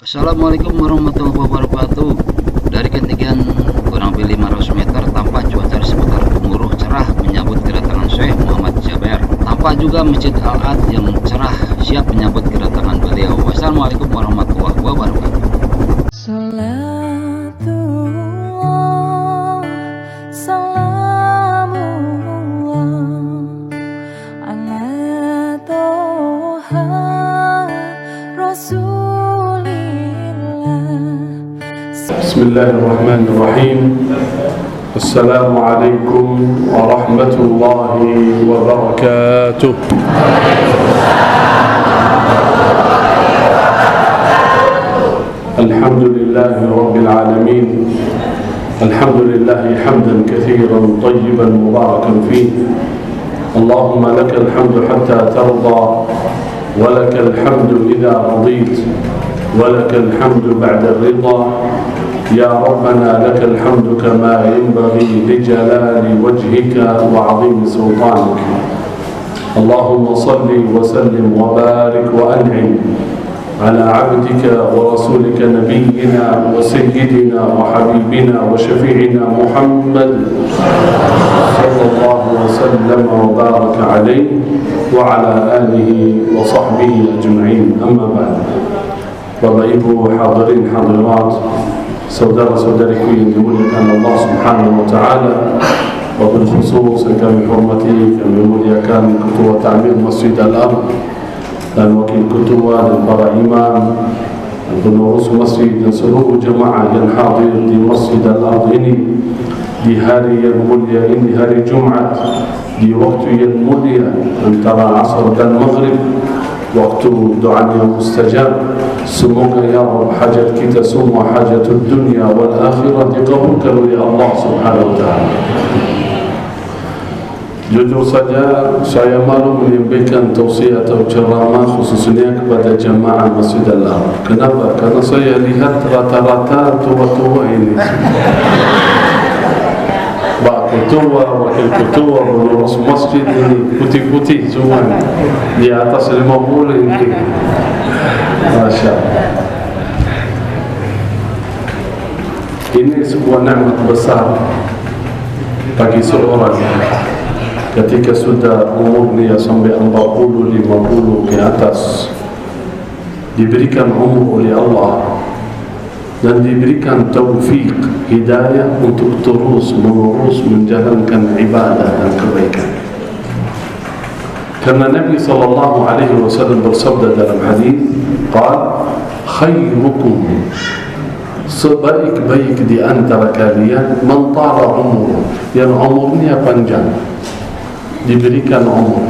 Assalamualaikum warahmatullahi wabarakatuh. Dari ketinggian kurang lebih 500 meter, tampak cuaca di seputar Gemuruh cerah menyambut kedatangan Syekh Muhammad Jaber. Tampak juga Masjid Al-Ad yang cerah siap menyambut kedatangan beliau. Wassalamualaikum warahmatullahi wabarakatuh. Bismillahirrahmanirrahim. Assalamualaikum warahmatullahi wabarakatuh. Alhamdulillahi rabbil alamin. Alhamdulillahi hamdan kathiran tayyiban mubarakan fihi. Allahumma lakal hamdu hatta tarda wa lakal hamdu idha radit wa lakal hamdu ba'da ridha. يا ربنا لك الحمد كما ينبغي لجلال وجهك وعظيم سلطانك. اللهم صل وسلم وبارك وأنعم على عبدك ورسولك نبينا وسيدنا وحبيبنا وشفيعنا محمد صلى الله وسلم وبارك عليه وعلى آله وصحبه أجمعين. أما بعد. Bapak Ibu hadirin hadirat, saudara-saudariku yang dimuliakan Allah Subhanahu wa taala, wabil khusus yang kami hormati, kami muliakan Ketua Ta'mir Masjid Al-Ard dan Wakil Ketua dan para imam dan pengurus masjid dan seluruh jemaah yang hadir di Masjid Al-Ard ini di hari yang mulia ini, hari Jumat, di waktu yang mulia antara Asar dan Maghrib, waktu doa yang mustajab. Semoga ya Rabb hajat kita semua, hajatul dunia wal akhirah dikabulkan oleh Allah Subhanahu wa ta'ala. Jujur saja saya malu menyampaikan tausiah atau ceramah khususnya kepada jemaah Masjid Al-Ard. Kenapa? Karena saya lihat rata-rata tua-tua ini. Pak Ketua, Wakil Ketua, pengurus masjid ini putih-putih semua, di atas 50 ini. Masya Allah. Ini sebuah nikmat besar bagi seorang ketika sudah umurnya sampai 40, 50 ke atas, diberikan umur oleh Allah dan diberikan taufik hidayah untuk terus menerus menjalankan ibadah dan kebaikan. Karena Nabi SAW bersabda dalam hadis, qal khairukum, sebaik-baik di antara kalian man tala umur, yang umurnya panjang, diberikan umur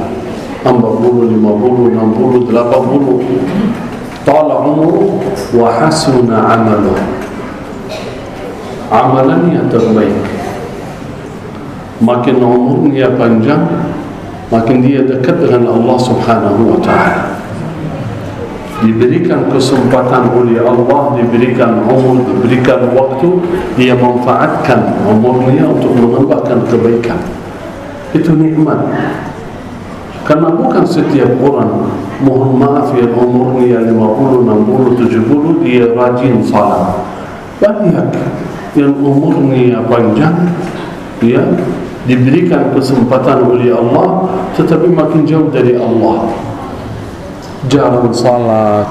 40, 50, 60, 80, tala umur wa hasuna amaluh, amalannya terbaik. Makin umurnya panjang, makin dia dekat dengan Allah Subhanahu wa ta'ala. Diberikan kesempatan oleh Allah, diberikan umur, diberikan waktu, dia manfaatkan umurnya untuk menambahkan kebaikan. Itu nikmat. Karena bukan setiap orang, mohon maaf ya, umurnya 50, 60, 70 dia rajin salat. Banyak yang umurnya panjang, dia diberikan kesempatan oleh Allah tetapi makin jauh dari Allah, jarang salat,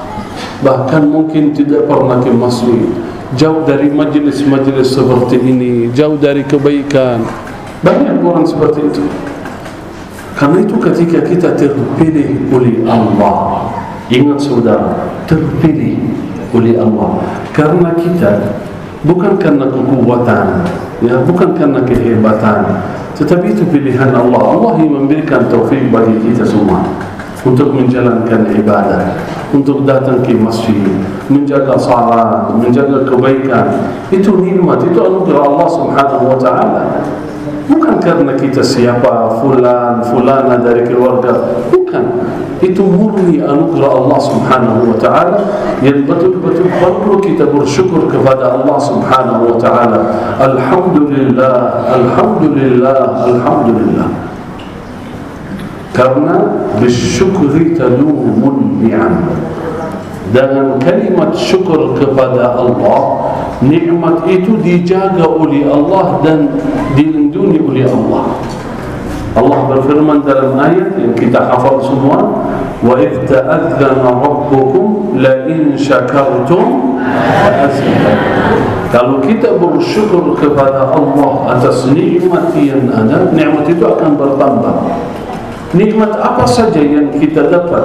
bahkan mungkin tidak pernah ke masjid, jauh dari majlis-majlis seperti ini, jauh dari kebaikan. Banyak orang seperti itu. Karena itu ketika kita terpilih oleh Allah, ingat saudara, terpilih oleh Allah karena kita, bukan karena kekuatan, ya, bukan karena kehebatan, tetapi itu pilihan Allah. Allah yang memberikan taufik bagi kita semua untuk menjalankan ibadah, untuk datang ke masjid, menjaga salat, menjaga kebaikan. Itu nikmat, itu anugerah Allah Subhanahu wa ta'ala. Bukan karena kita siapa, fulan, fulana dari keluarga, bukan. Itu murni anugerah Allah Subhanahu wa ta'ala yang betul-betul perlu kita bersyukur kepada Allah Subhanahu wa ta'ala. Alhamdulillah, alhamdulillah, alhamdulillah. Karena bisyukri tadumun ni'am. dengan kalimat syukur kepada Allah, nikmat itu dijaga oleh Allah dan dilindungi oleh Allah. Allah berfirman dalam ayat yang kita hafal semua, wa idh ta'adzana rabbukum la in syakartum la azidannakum. Kalau kita bersyukur kepada Allah atas nikmat yang ada, nikmat itu akan bertambah. Nikmat apa saja yang kita dapat?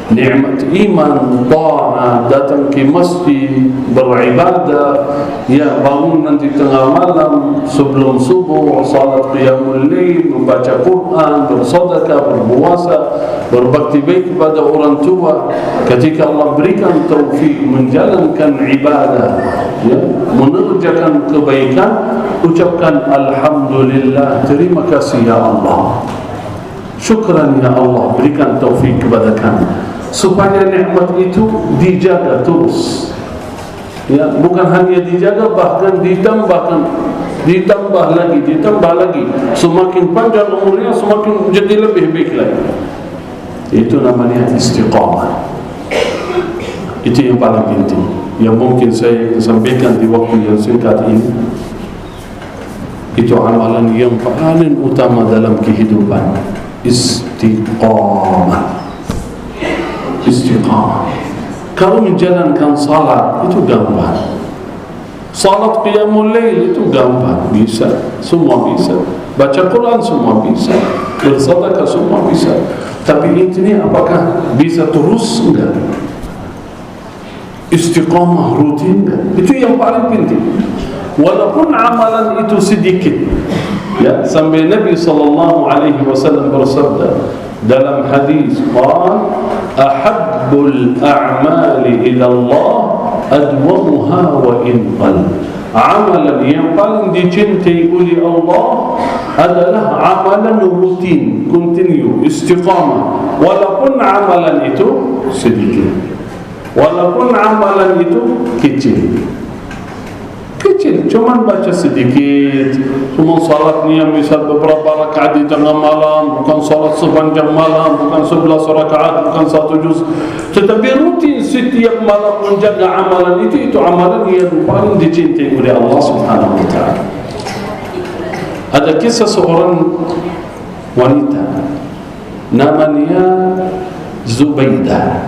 Nikmat iman, ta'ah, datang ke masjid, beribadah, ya bangun nanti tengah malam sebelum subuh, salat qiyamul lail, membaca Quran, bersedekah, berpuasa, berbakti baik kepada orang tua. Ketika Allah berikan taufik menjalankan ibadah, ya, mengerjakan kebaikan, ucapkan alhamdulillah, terima kasih ya Allah, syukran ya Allah, berikan taufik kepada kami, supaya nikmat itu dijaga terus. Ya, bukan hanya dijaga, bahkan ditambah lagi. Semakin panjang umurnya, semakin jadi lebih baik lagi. Itu namanya istiqamah. Itu yang paling penting, yang mungkin saya sampaikan di waktu yang singkat ini. Itu amalan yang paling utama dalam kehidupan. Istiqamah. Kalau menjalankan salat itu gampang, salat qiyamul lail itu gampang, bisa, semua bisa. Baca Quran semua bisa, bersedekah semua bisa. Tapi ini apakah bisa terus? Enggak. Istiqamah rutin enggak? Itu yang paling penting. Walaupun amalan itu sedikit, ya, sampai Nabi SAW bersabda dalam hadis, qala ahabbul a'mali ila Allah adwamuha wa in qal. Amalan yang paling dicintai oleh Allah adalah amalan rutin, continue, istiqamah, walaupun amalan itu sedikit, walaupun amalan itu kecil, cuma baca sedikit, cuma salatnya misal beberapa rakaat di tengah malam, bukan salat sepanjang malam, bukan 11 rakaat, bukan 1 juz, tetapi rutin setiap malam menjaga amalan itu amalan yang paling dicintai oleh Allah Subhanahu wa ta'ala. Ada kisah seorang wanita namanya Zubaidah.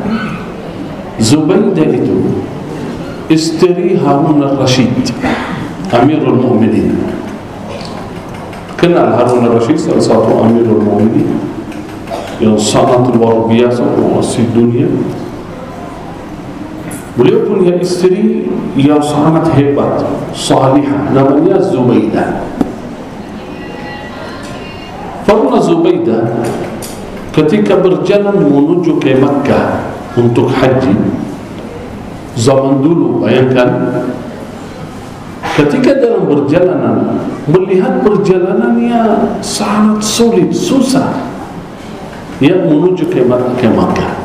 Zubaidah itu istri Harun al-Rashid, Amirul Mu'minin. Kenal Harun al-Rashid, salah satu Amirul Mu'minin yang sangat luar biasa menguasai dunia. Beliau punya istri yang sangat hebat, salihah, namanya Zubaidah. Pernah Zubaidah ketika berjalan menuju ke Makkah untuk haji, zaman dulu, bayangkan, ketika dalam perjalanan melihat perjalanannya sangat sulit, susah, dia menuju ke Makkah.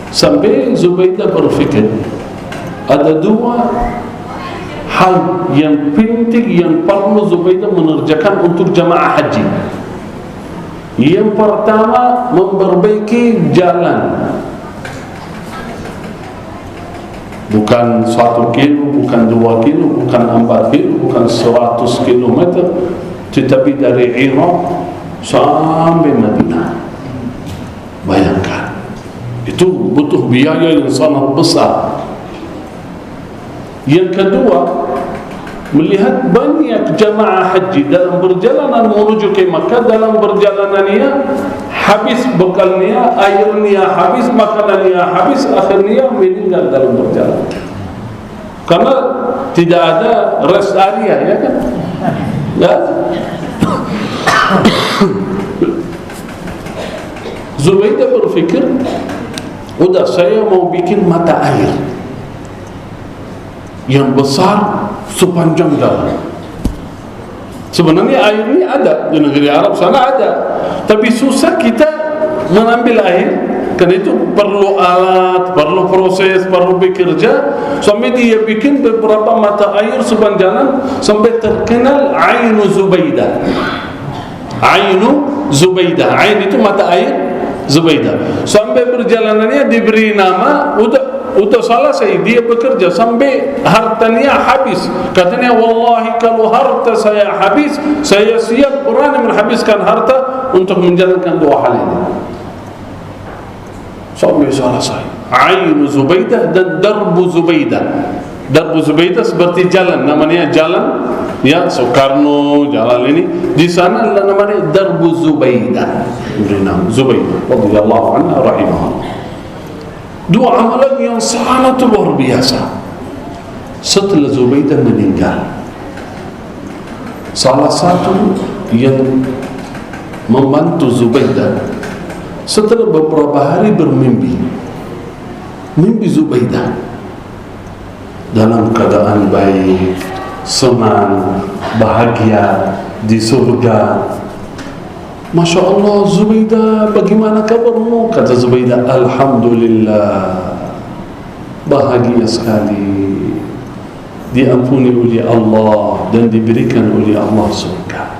Sampai Zubaidah berfikir ada dua hal yang penting yang perlu Zubaidah mengerjakan untuk jamaah haji. Yang pertama, memperbaiki jalan. Bukan 1 kilo, bukan 2 kilo, bukan 4 kilo, bukan 100 kilometer, tetapi dari Iraq sampai Madinah. Bayangkan, itu butuh biaya yang sangat besar. Yang kedua, melihat banyak jamaah haji dalam perjalanan menuju ke Makkah, dalam perjalanannya habis bekalnya, airnya habis, makanannya habis, akhirnya meninggal dalam perjalanan karena tidak ada rest area, ya kan? Ya. Zubaidah berfikir, udah, saya mau bikin mata air yang besar sepanjang jalan. Sebenarnya air ini ada di negeri Arab sana, ada, tapi susah kita mengambil air. Karena itu perlu alat, perlu proses, perlu bekerja. Sampai dia bikin beberapa mata air sepanjang jalan, sampai terkenal Ainu Zubaidah. Ainu Zubaidah, Ain itu mata air, Zubaidah. Sampai perjalanannya diberi nama, udah selesai dia bekerja sampai hartanya habis. Katanya, wallahi kalau harta saya habis, saya siap berani menghabiskan harta untuk menjalankan dua hal ini. Sampai selesai. Ainu Zubaidah dan Darbu Zubaidah. Darbu Zubaidah seperti jalan, namanya jalan ya Soekarno, jalan ini. Di sana namanya Darbu Zubaidah. Diberi nama Zubaidah radhiyallahu anha rahimahullah. Dua amalan yang sangat luar biasa. Setelah Zubaidah meninggal, salah satu yang membantu Zubaidah setelah beberapa hari bermimpi, mimpi Zubaidah dalam keadaan baik, senang, bahagia di surga. Masya Allah, Zubaidah, bagaimana kabarmu? Kata Zubaidah, alhamdulillah, bahagia sekali, diampuni oleh Allah dan diberikan oleh Allah surga.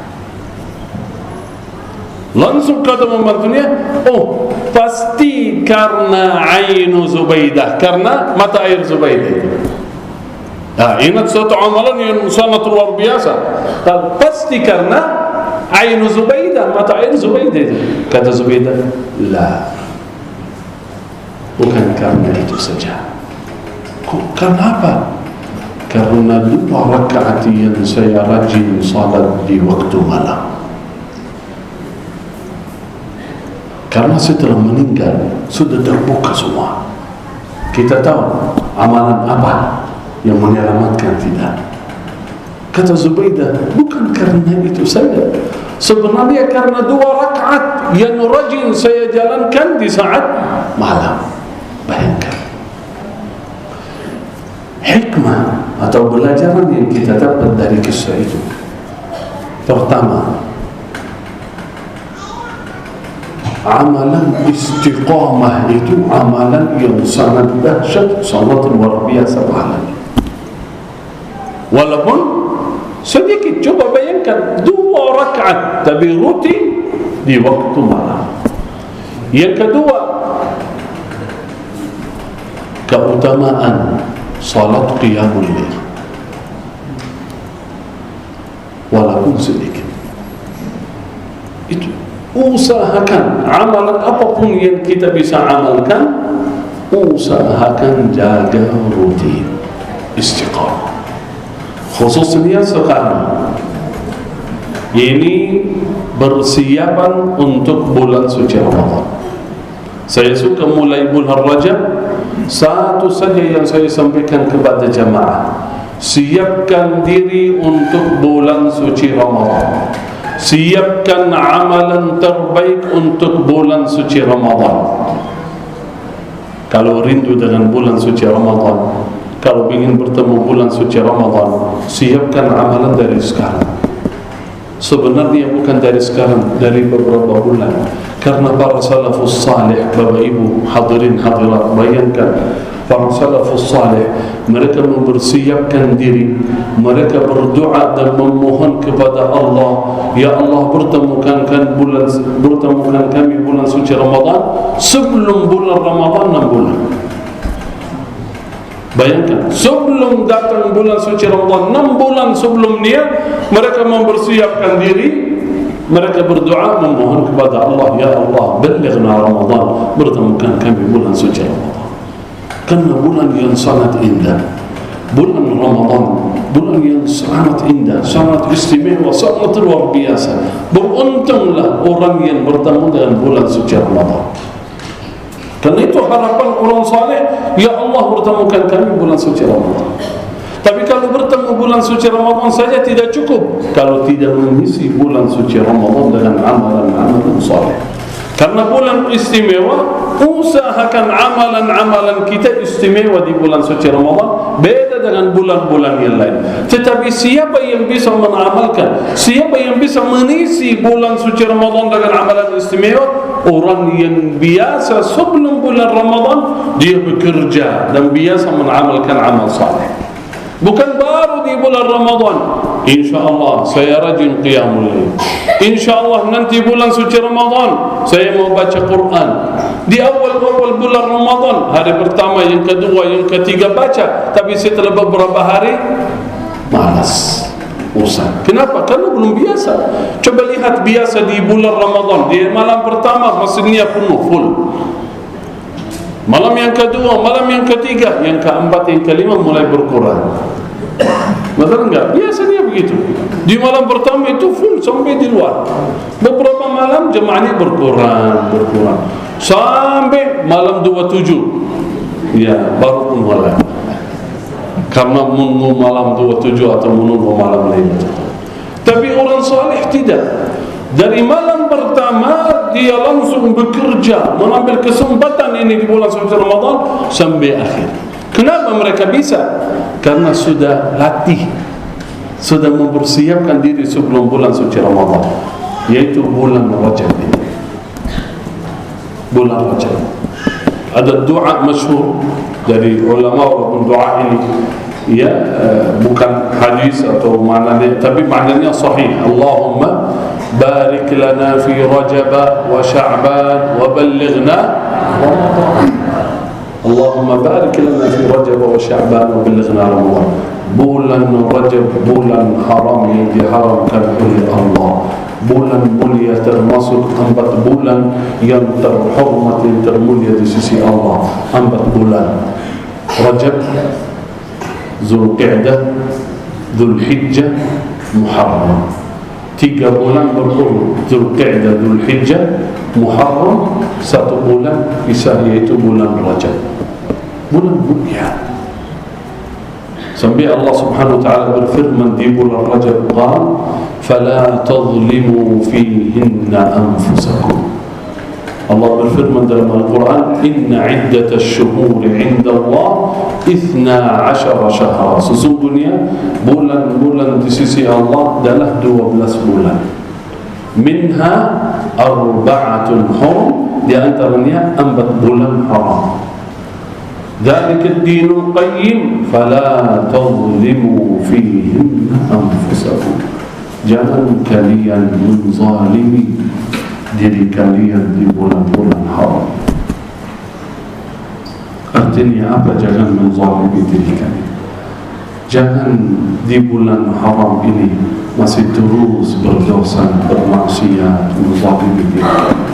Langsung kata membantunya, oh pasti karena ainu Zubaidah, karena mata air Zubaidah itu. Nah, ingat suatu amalan yang sangat luar biasa. Dan pasti karena ainu Zubaidah, mata air Zubaidah itu. Kata Zubaidah, la, bukan karena itu saja. Karena apa? Karena 2 rakaat yang saya rajin salat di waktu malam. Karena setelah meninggal sudah terbuka semua. Kita tahu amalan apa yang menyelamatkan kita. Kata Zubaidah, bukan karena itu saja. Sebenarnya karena 2 rakaat yang rajin saya jalankan di saat malam. Bayangkan hikmah atau pelajaran yang kita dapat dari kisah itu. Pertama, amalan istiqamah itu amalan yang sangat dahsyat, sangat luar biasa pahalanya. Walaupun sedikit, coba bayangkan 2 rakaat tapi rutin di waktu malam. Yang kedua, keutamaan salat qiyamul lail, walaupun sedikit. Itu usahakan amalan apapun yang kita bisa amalkan, usahakan jaga rutin istiqamah. Khususnya sekarang ini bersiapan untuk bulan suci Ramadan. Saya suka mulai bulan Rajab, satu saja yang saya sampaikan kepada jamaah, siapkan diri untuk bulan suci Ramadan. Siapkan amalan terbaik untuk bulan suci Ramadan. Kalau rindu dengan bulan suci Ramadan, kalau ingin bertemu bulan suci Ramadan, siapkan amalan dari sekarang. Sebenarnya bukan dari sekarang, dari beberapa bulan. Karena para salafus salih, Bapak Ibu hadirin hadirat, bayangkan para salafus salih, mereka mempersiapkan diri, mereka berdoa dan memohon kepada Allah, ya Allah pertemukan kami bulan suci Ramadan sebelum bulan Ramadan 6 bulan. Bayangkan, sebelum datang bulan suci Ramadan 6 bulan sebelumnya, mereka mempersiapkan diri, mereka berdoa memohon kepada Allah, ya Allah balighna Ramadan, pertemukan kami bulan suci Ramadan. Karena bulan yang sangat indah, bulan Ramadan, bulan yang sangat indah, sangat istimewa, sangat luar biasa. Beruntunglah orang yang bertemu dengan bulan suci Ramadan. Karena itu harapan orang saleh, ya Allah pertemukan kami bulan suci Ramadan. Tapi kalau bertemu bulan suci Ramadan saja tidak cukup kalau tidak mengisi bulan suci Ramadan dengan amalan-amalan saleh. Karena bulan istimewa, usahakan amalan-amalan kita istimewa di bulan suci Ramadan, beda dengan bulan-bulan yang lain. Tetapi siapa yang bisa mengamalkan, siapa yang bisa mengisi bulan suci Ramadan dengan amalan istimewa? Orang yang biasa sebelum bulan Ramadan dia bekerja dan biasa mengamalkan amal saleh. Bukan baru di bulan Ramadan InsyaAllah saya rajin qiyamul lail. InsyaAllah nanti bulan suci Ramadan saya mau baca Quran. Di awal-awal bulan Ramadan, hari pertama, yang kedua, yang ketiga baca, tapi setelah beberapa hari malas, bosan. Kenapa? Karena belum biasa. Coba lihat biasa di bulan Ramadan, di malam pertama masjidnya penuh, full. Malam yang kedua, malam yang ketiga, yang keempat, yang kelima mulai berkurang. Betul enggak? Biasanya begitu. Di malam pertama itu full sampai di luar. Beberapa malam jemaahnya berkurang sampai malam 27. Ya, baru pun mulai. Karena menunggu malam 27 atau menunggu malam lain. Tapi orang saleh tidak. Dari malam pertama dia langsung bekerja, mengambil kesempatan ini di bulan suci Ramadan sampai akhir. Kenapa mereka bisa? Karena sudah latih, sudah mempersiapkan diri sebelum bulan suci Ramadan, yaitu bulan Rajab ini. Bulan Rajab. Ada doa masyhur dari ulama, walaupun doa ini ya bukan hadis atau maknanya, tapi maknanya sahih. Allahumma barik lana fi Rajab wa Sya'ban wa ballighna Ramadan. Allahumma barik lana fi Rajab wa Sya'ban wa ballighna Ramadan. Bulan Rajab, bulan haram yang diharamkan oleh Allah, bulan mulia, termasuk 4 bulan yang terhormat, yang termulia di sisi Allah. 4 bulan: Rajab, Zulqa'dah, Zulhijjah, Muharram. 3 bulan berurut: Zulqa'dah, Zulhijjah, Muharram. 1 bulan kisah, yaitu bulan Rajab. Bulan mulia. Sampai Allah Subhanahu wa taala berfirman di bulan Rajab, qala fala tadhlimu fihinna anfusakum. Allah berfirman dalam Al-Quran, inna iddatash syuhuri 'inda Allah 12 syahra. Sesungguhnya bulan-bulan di sisi Allah adalah 12 bulan. Minha arba'atun hurum, di antaranya 4 bulan haram. Dzalika ad-dinul qayyim fala tadhlimu fihinna anfusakum. Jangan kalian menzalimi diri kalian di bulan-bulan haram. Artinya apa? Jangan menzalimi diri kalian. Jangan di bulan haram ini masih terus berdosa, bermaksiat, menzalimi diri kalian.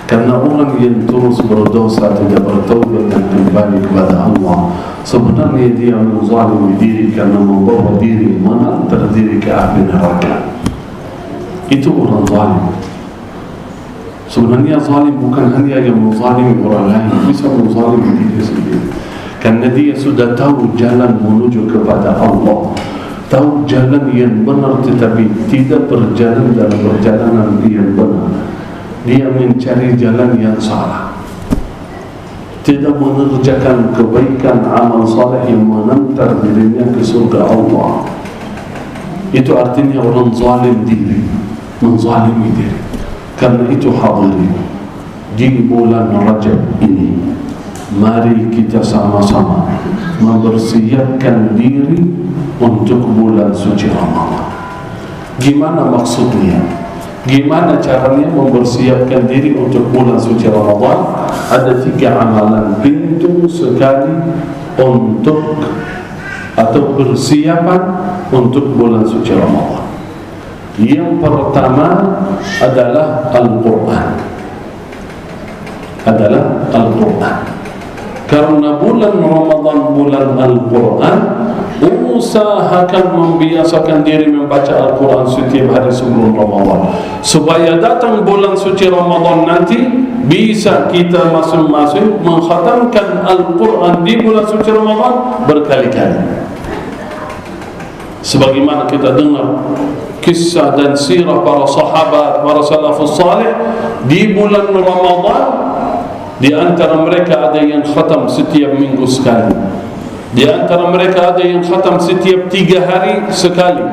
Karena orang yang terus berdosa, tidak bertaubat dan kembali kepada Allah, sebenarnya dia menzalimi diri karena membawa diri, mengantar diri ke api neraka. Itu orang zalim. Sebenarnya zalim bukan hanya yang menzalimi orang lain, bisa menzalimi diri sendiri. Karena dia sudah tahu jalan menuju kepada Allah, tahu jalan yang benar, tetapi tidak berjalan dalam perjalanan yang benar. Dia mencari jalan yang salah, tidak mengerjakan kebaikan, amal saleh yang mengantar dirinya ke surga Allah. Itu artinya orang zalim diri, menzalimi diri. Karena itu hadirin, di bulan Rajab ini mari kita sama-sama mempersiapkan diri untuk bulan suci Ramadan. Gimana maksudnya? Gimana caranya mempersiapkan diri untuk bulan suci Ramadan? Ada 3 amalan pintu sekali untuk atau persiapan untuk bulan suci Ramadan. Yang pertama adalah Al-Quran. Karena bulan Ramadan bulan Al-Quran, usahakan membiasakan diri membaca Al-Quran setiap hari sebelum Ramadan, supaya datang bulan suci Ramadan nanti bisa kita masing-masing mengkhatamkan Al-Quran di bulan suci Ramadan berkali-kali. Sebagaimana kita dengar kisah dan sirah para sahabat, para salafus salih, di bulan Ramadan di antara mereka ada yang khatam setiap minggu sekali, di antara mereka ada yang khatam setiap 3 hari sekali,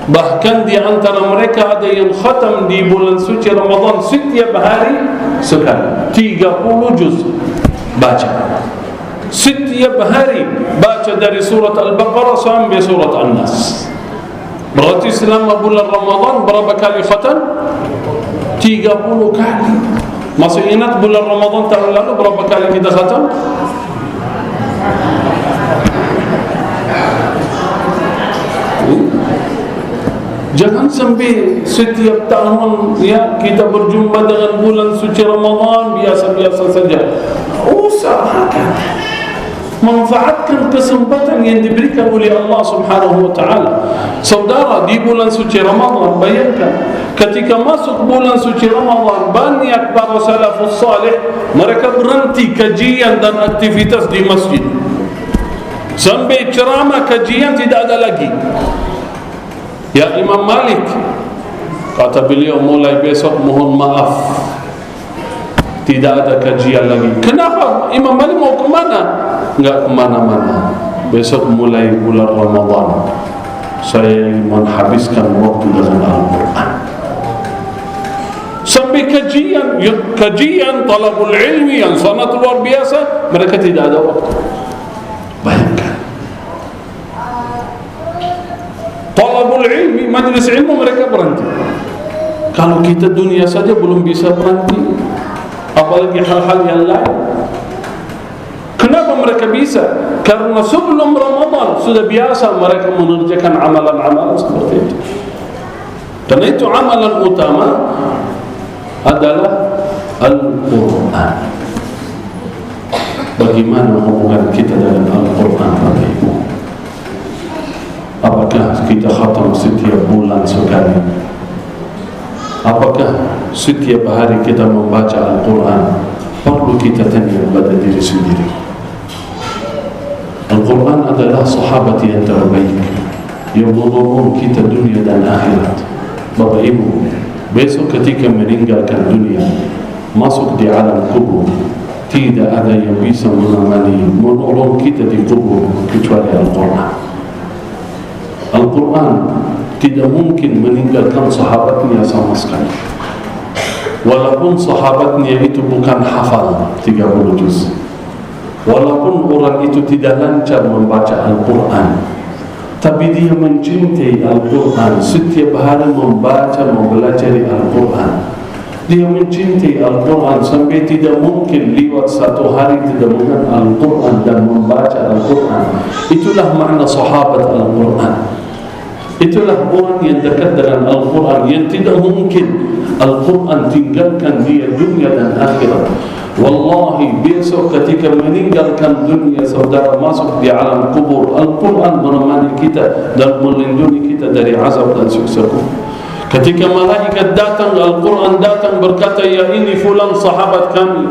bahkan di antara mereka ada yang khatam di bulan suci Ramadan setiap hari sekali. 30 juz baca setiap hari, baca dari surat Al-Baqarah sampai surat An-Nas. Berarti selama bulan Ramadan berapa kali khatam? 30 kali. Masih ingat bulan Ramadan tahun lalu berapa kali kita khatam? Jangan sampai setiap tahun ya kita berjumpa dengan bulan suci Ramadan biasa-biasa saja. Usahakan manfaatkan kesempatan yang diberikan oleh Allah Subhanahu wa taala. Saudara, di bulan suci Ramadan, bayangkan ketika masuk bulan suci Ramadan, banyak para salafus salih mereka berhenti kajian dan aktivitas di masjid. Sampai ceramah kajian tidak ada lagi. Ya Imam Malik, kata beliau, mulai besok mohon maaf, tidak ada kajian lagi. Kenapa? Imam Malik mau kemana? Enggak kemana-mana. Besok mulai bulan Ramadan, saya ingin menghabiskan waktu dengan Al-Quran. Sampai kajian talabul ilmi yang sangat luar biasa, mereka tidak ada waktu. Bayangkan, talabul ilmi, majlis ilmu mereka berhenti. Kalau kita dunia saja belum bisa berhenti, apalagi hal-hal yang lain. Kenapa mereka bisa? Karena sebelum Ramadan sudah biasa mereka mengerjakan amalan-amalan seperti itu. Karena itu amalan utama adalah Al-Quran. Bagaimana hubungan kita dengan Al-Quran, Bapak Ibu? Apakah kita khatam setiap bulan sekali? Apakah setiap hari kita membaca Al-Quran? Perlu kita tanya pada diri sendiri. Al-Quran adalah sahabat yang terbaik yang menolong kita dunia dan akhirat. Bapak Ibu, besok ketika meninggalkan dunia, masuk di alam kubur, tidak ada yang bisa menolong kita di kubur kecuali Al-Quran. Al-Quran tidak mungkin meninggalkan sahabatnya sama sekali. Walaupun sahabatnya itu bukan hafal 30 juz, walaupun orang itu tidak lancar membaca Al-Quran, tapi dia mencintai Al-Quran, setiap hari membaca, mempelajari Al-Quran. Dia mencintai Al-Quran sampai tidak mungkin lewat satu hari tidak mengenal Al-Quran dan membaca Al-Quran. Itulah makna sahabat Al-Quran. Itulah orang yang dekat dengan Al-Quran, yang tidak mungkin Al-Quran tinggalkan dia dunia dan akhirat. Wallahi, besok ketika meninggalkan dunia, saudara masuk di alam kubur, Al-Quran menemani kita dan melindungi kita dari azab dan siksa kubur. Ketika malaikat datang, Al-Quran datang berkata, ya ini fulan sahabat kami.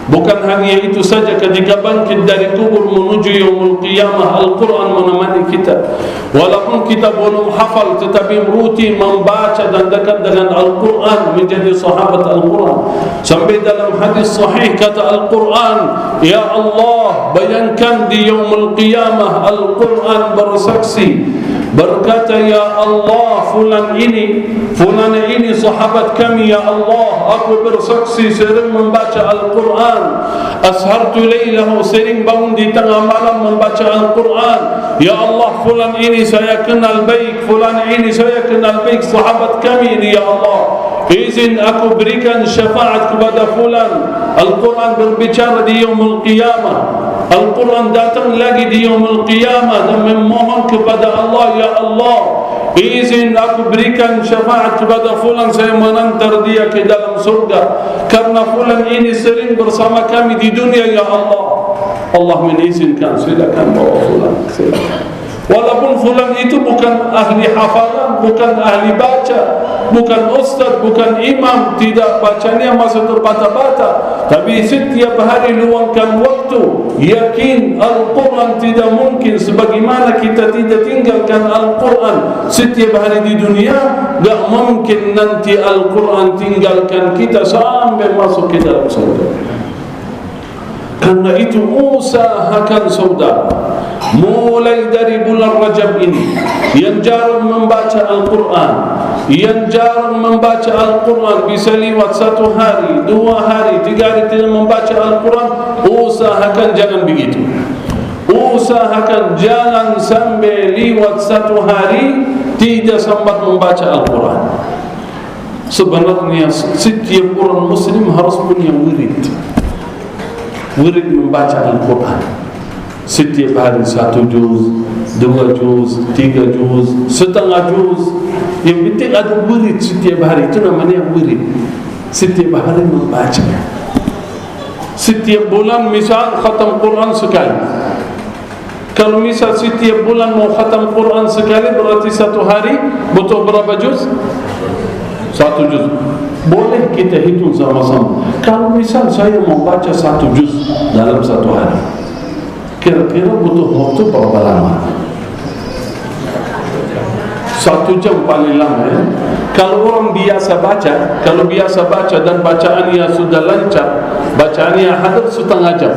Bukan hanya itu saja, ketika bangkit dari kubur menuju yaumul qiyamah, Al-Quran menemani kita. Walaupun kita belum hafal, tetapi rutin membaca dan dekat dengan Al-Quran, menjadi sahabat Al-Quran. Sampai dalam hadis sahih kata Al-Quran, ya Allah, bayangkan di yaumul qiyamah Al-Quran bersaksi, berkata, ya Allah, fulana ini sahabat kami, ya Allah, aku bersaksi sering membaca Al-Quran, ashartu laylahu, sering bangun di tengah malam membaca Al-Quran. Ya Allah, fulan ini saya kenal baik, fulan ini saya kenal baik, sahabat kami ini, ya Allah, izin aku berikan syafaat kepada fulan. Al-Quran berbicara di yaumul qiyamah. Al-Quran datang lagi di yaumul qiyamah dan memohon kepada Allah, ya Allah, izin aku berikan syafaat kepada fulan, saya menantar dia ke dalam surga karena fulan ini sering bersama kami di dunia, ya Allah. Allah mengizinkan, silakan bawa fulan, silakan. Walaupun fulan itu bukan ahli hafalan, bukan ahli baca, bukan ustaz, bukan imam, tidak bacanya masih terbata-bata, tapi setiap hari luangkan waktu, yakin Al-Quran tidak mungkin. Sebagaimana kita tidak tinggalkan Al-Quran setiap hari di dunia, tak mungkin nanti Al-Quran tinggalkan kita sampai masuk ke dalam surga. Karena itu usahakan saudara, mulai dari bulan Rajab ini, yang jarang membaca Al-Quran, yang jarang membaca Al-Quran, bisa lewat 1 hari, 2 hari, 3 hari tidak membaca Al-Quran, usahakan jangan begitu. Usahakan jangan sampai lewat 1 hari tidak sempat membaca Al-Quran. Sebenarnya setiap orang Muslim harus punya wirid membaca Al-Quran. Setiap hari 1 juz, 2 juz, 3 juz, setengah juz. Yang penting ada wirid setiap hari. Itu namanya wirid. Setiap hari membaca. Setiap bulan misal khatam Quran sekali. Kalau misal setiap bulan mau khatam Quran sekali, berarti satu hari butuh berapa juz? 1 juz. Boleh kita hitung sama-sama. Kalau misal saya mau baca 1 juz dalam satu hari, kira-kira butuh waktu berapa lama? 1 jam paling lama ya. Kalau orang biasa baca, dan bacaannya sudah lancar, bacaannya hadap setengah jam.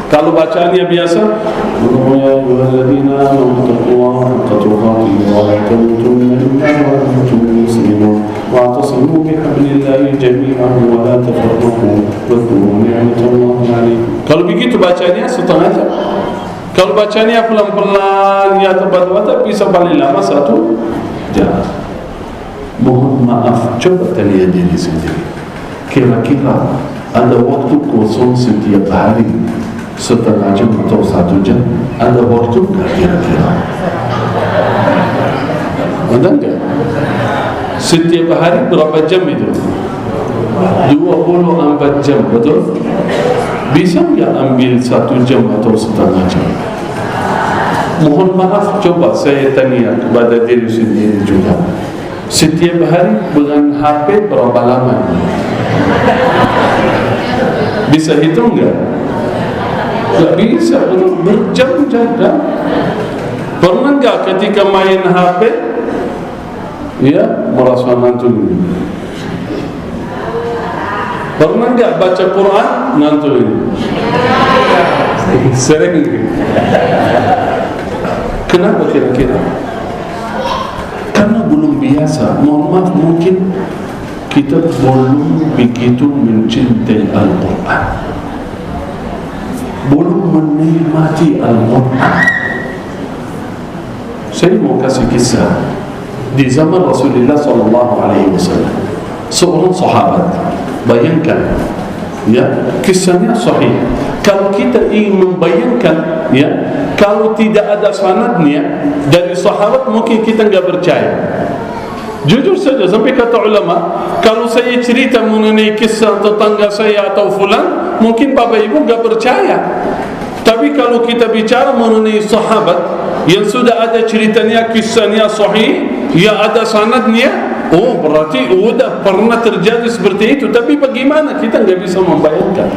Kalau bacaannya biasa, ya ayyuhalladzina amanu taqullaha haqqa tuqatih wa la tamutunna illa wa antum muslimun wa'tasimu bihablillahi jami'an wa la tafarraqu wadhkuru ni'matallahi 'alaykum. Kalau begitu bacanya setengah jam. Kalau bacanya pelan-pelan ya tepat-tepat bisa paling lama 1 jam. Mohon maaf, coba tanya diri sendiri. Kira-kira ada waktu kosong setiap hari setengah jam atau 1 jam? Ada waktu enggak kira-kira? Ada enggak? Setiap hari berapa jam itu? 24 jam, betul? Bisa enggak ambil 1 jam atau setengah jam? Mohon maaf, coba saya tanya kepada diri sendiri juga. Setiap hari dengan HP berapa lama? Bisa hitung enggak? Tak bisa, berjam-jam. Pernah enggak ketika main HP ya merasa ngantuk? Pernah enggak baca Quran ngantuk? Sering. Kenapa kira-kira? Karena belum biasa. Mohon maaf, mungkin kita belum begitu mencintai Al-Quran, belum menikmati Al-Quran. Saya mau kasih kisah di zaman Rasulullah SAW. Seorang sahabat, bayangkan ya, kisahnya sahih. Kalau kita ingin membayangkan ya, kalau tidak ada sanadnya dari sahabat, mungkin kita enggak percaya. Jujur saja, sampai kata ulama, kalau saya cerita mengenai kisah tetangga saya atau fulan, mungkin bapak ibu enggak percaya. Tapi kalau kita bicara mengenai sahabat yang sudah ada ceritanya, kisahnya sahih, ya ada sanadnya, oh berarti sudah pernah terjadi seperti itu. Tapi bagaimana kita enggak bisa membayangkan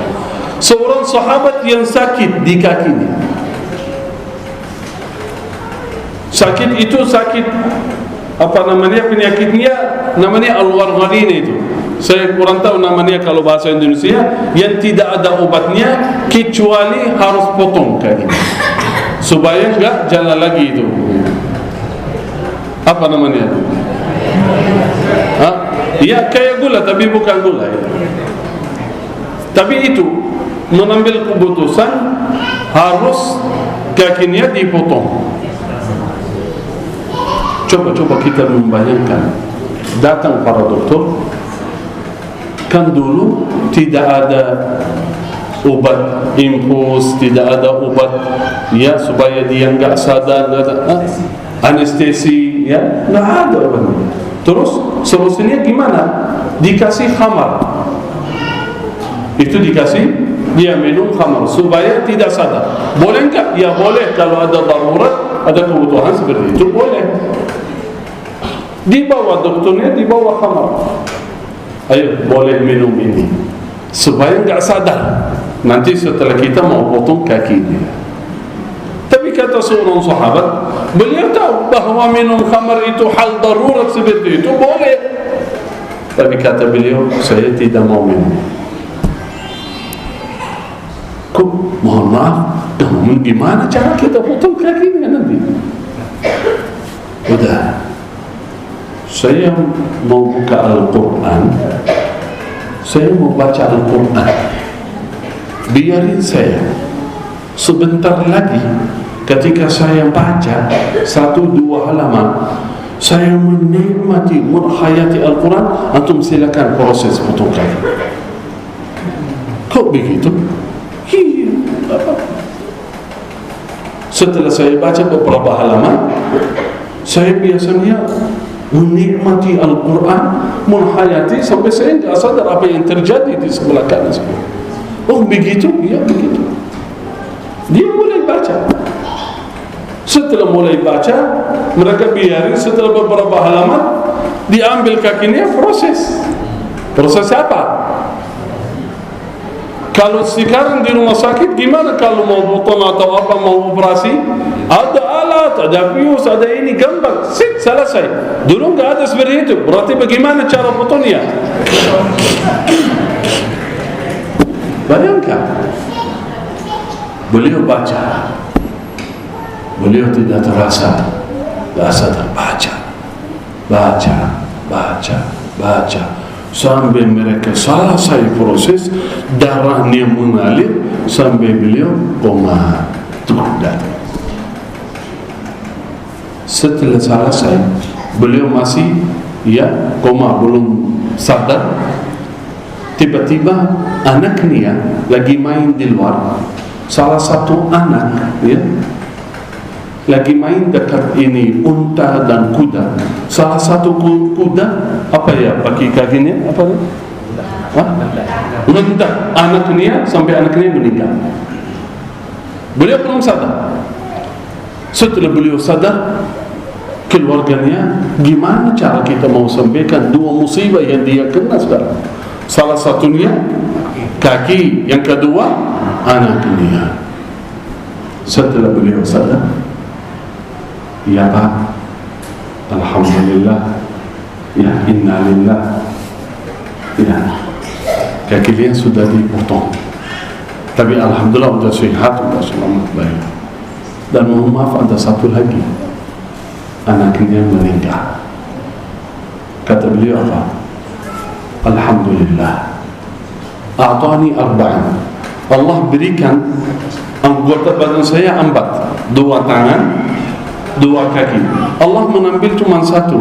seorang sahabat yang sakit di kakinya. Sakit itu sakit apa namanya, penyakitnya namanya al-warghalin itu. Saya kurang tahu namanya kalau bahasa Indonesia, yang tidak ada obatnya kecuali harus potong kaki supaya enggak jalan lagi itu. Apa namanya? Ya kayak gula tapi bukan gula ya. Tapi itu mengambil keputusan harus kakinya dipotong. Coba kita membayangkan, datang para doktor. Kan dulu tidak ada obat infus, tidak ada obat ya supaya dia enggak sadar, anestesi ya, enggak ada obatnya. Terus solusinya gimana? Dikasih khamar. Itu dikasih, dia minum khamar supaya tidak sadar. Boleh enggak? Ya boleh, kalau ada darurat, ada kebutuhan seperti itu boleh. Dibawa dokternya, dibawa khamar. Ayo, boleh minum ini supaya enggak sadar nanti setelah kita mau potong kakinya. Tapi kata seorang sahabat, beliau tahu bahawa minum khamar itu hal darurat seperti itu boleh. Tapi kata beliau, saya tidak mau minum. Kok mohon maaf, gimana cara kita potong kakinya nanti? Udah, saya mau buka Al-Quran, saya mau baca Al-Quran. Biarin saya sebentar lagi ketika saya baca 1-2 halaman, saya menikmati, menghayati Al-Quran. Antum silakan proses potong kaki. Kok begitu? Iya. Setelah saya baca beberapa halaman, saya biasanya menikmati Al-Quran, menghayati sampai saya tidak sadar apa yang terjadi di sebelah kanan. Oh begitu? Ya begitu. Dia mulai baca. Setelah mulai baca, mereka biarin. Setelah beberapa halaman, diambil kakinya, proses. Proses apa? Kalau sekarang di rumah sakit, gimana kalau mau potong atau apa, mau operasi? Ada alat, ada bius, ada ini, gampang, sit, selesai. Dulu nggak ada seperti itu. Berarti bagaimana cara potongnya? Bayangkan, beliau baca, beliau tidak terasa, terbaca, baca, sampai mereka selesai proses, darahnya mengalir sampai beliau koma. Setelah selesai, beliau masih koma, belum sadar. Tiba-tiba anaknya lagi main di luar. Salah satu anak lagi main dekat ini unta dan kuda. Salah satu kuda pakai kakinya menendang anaknya sampai anaknya meninggal. Beliau belum sadar. Setelah beliau sadar, keluarganya, gimana cara kita mau sampaikan dua musibah yang dia kena sekarang? Salah satunya kaki, yang kedua anaknya. Setelah beliau sadar, ya Pak, alhamdulillah, ya innalillah, ya kakinya sudah dipotong, tapi alhamdulillah sudah sehat, sudah selamat baik. Dan mohon maaf, ada satu lagi, anaknya meninggal. Kata beliau apa? Alhamdulillah, a'tani arba'in, Allah berikan anggota badan saya 4, 2 tangan, 2 kaki. Allah mengambil cuma 1.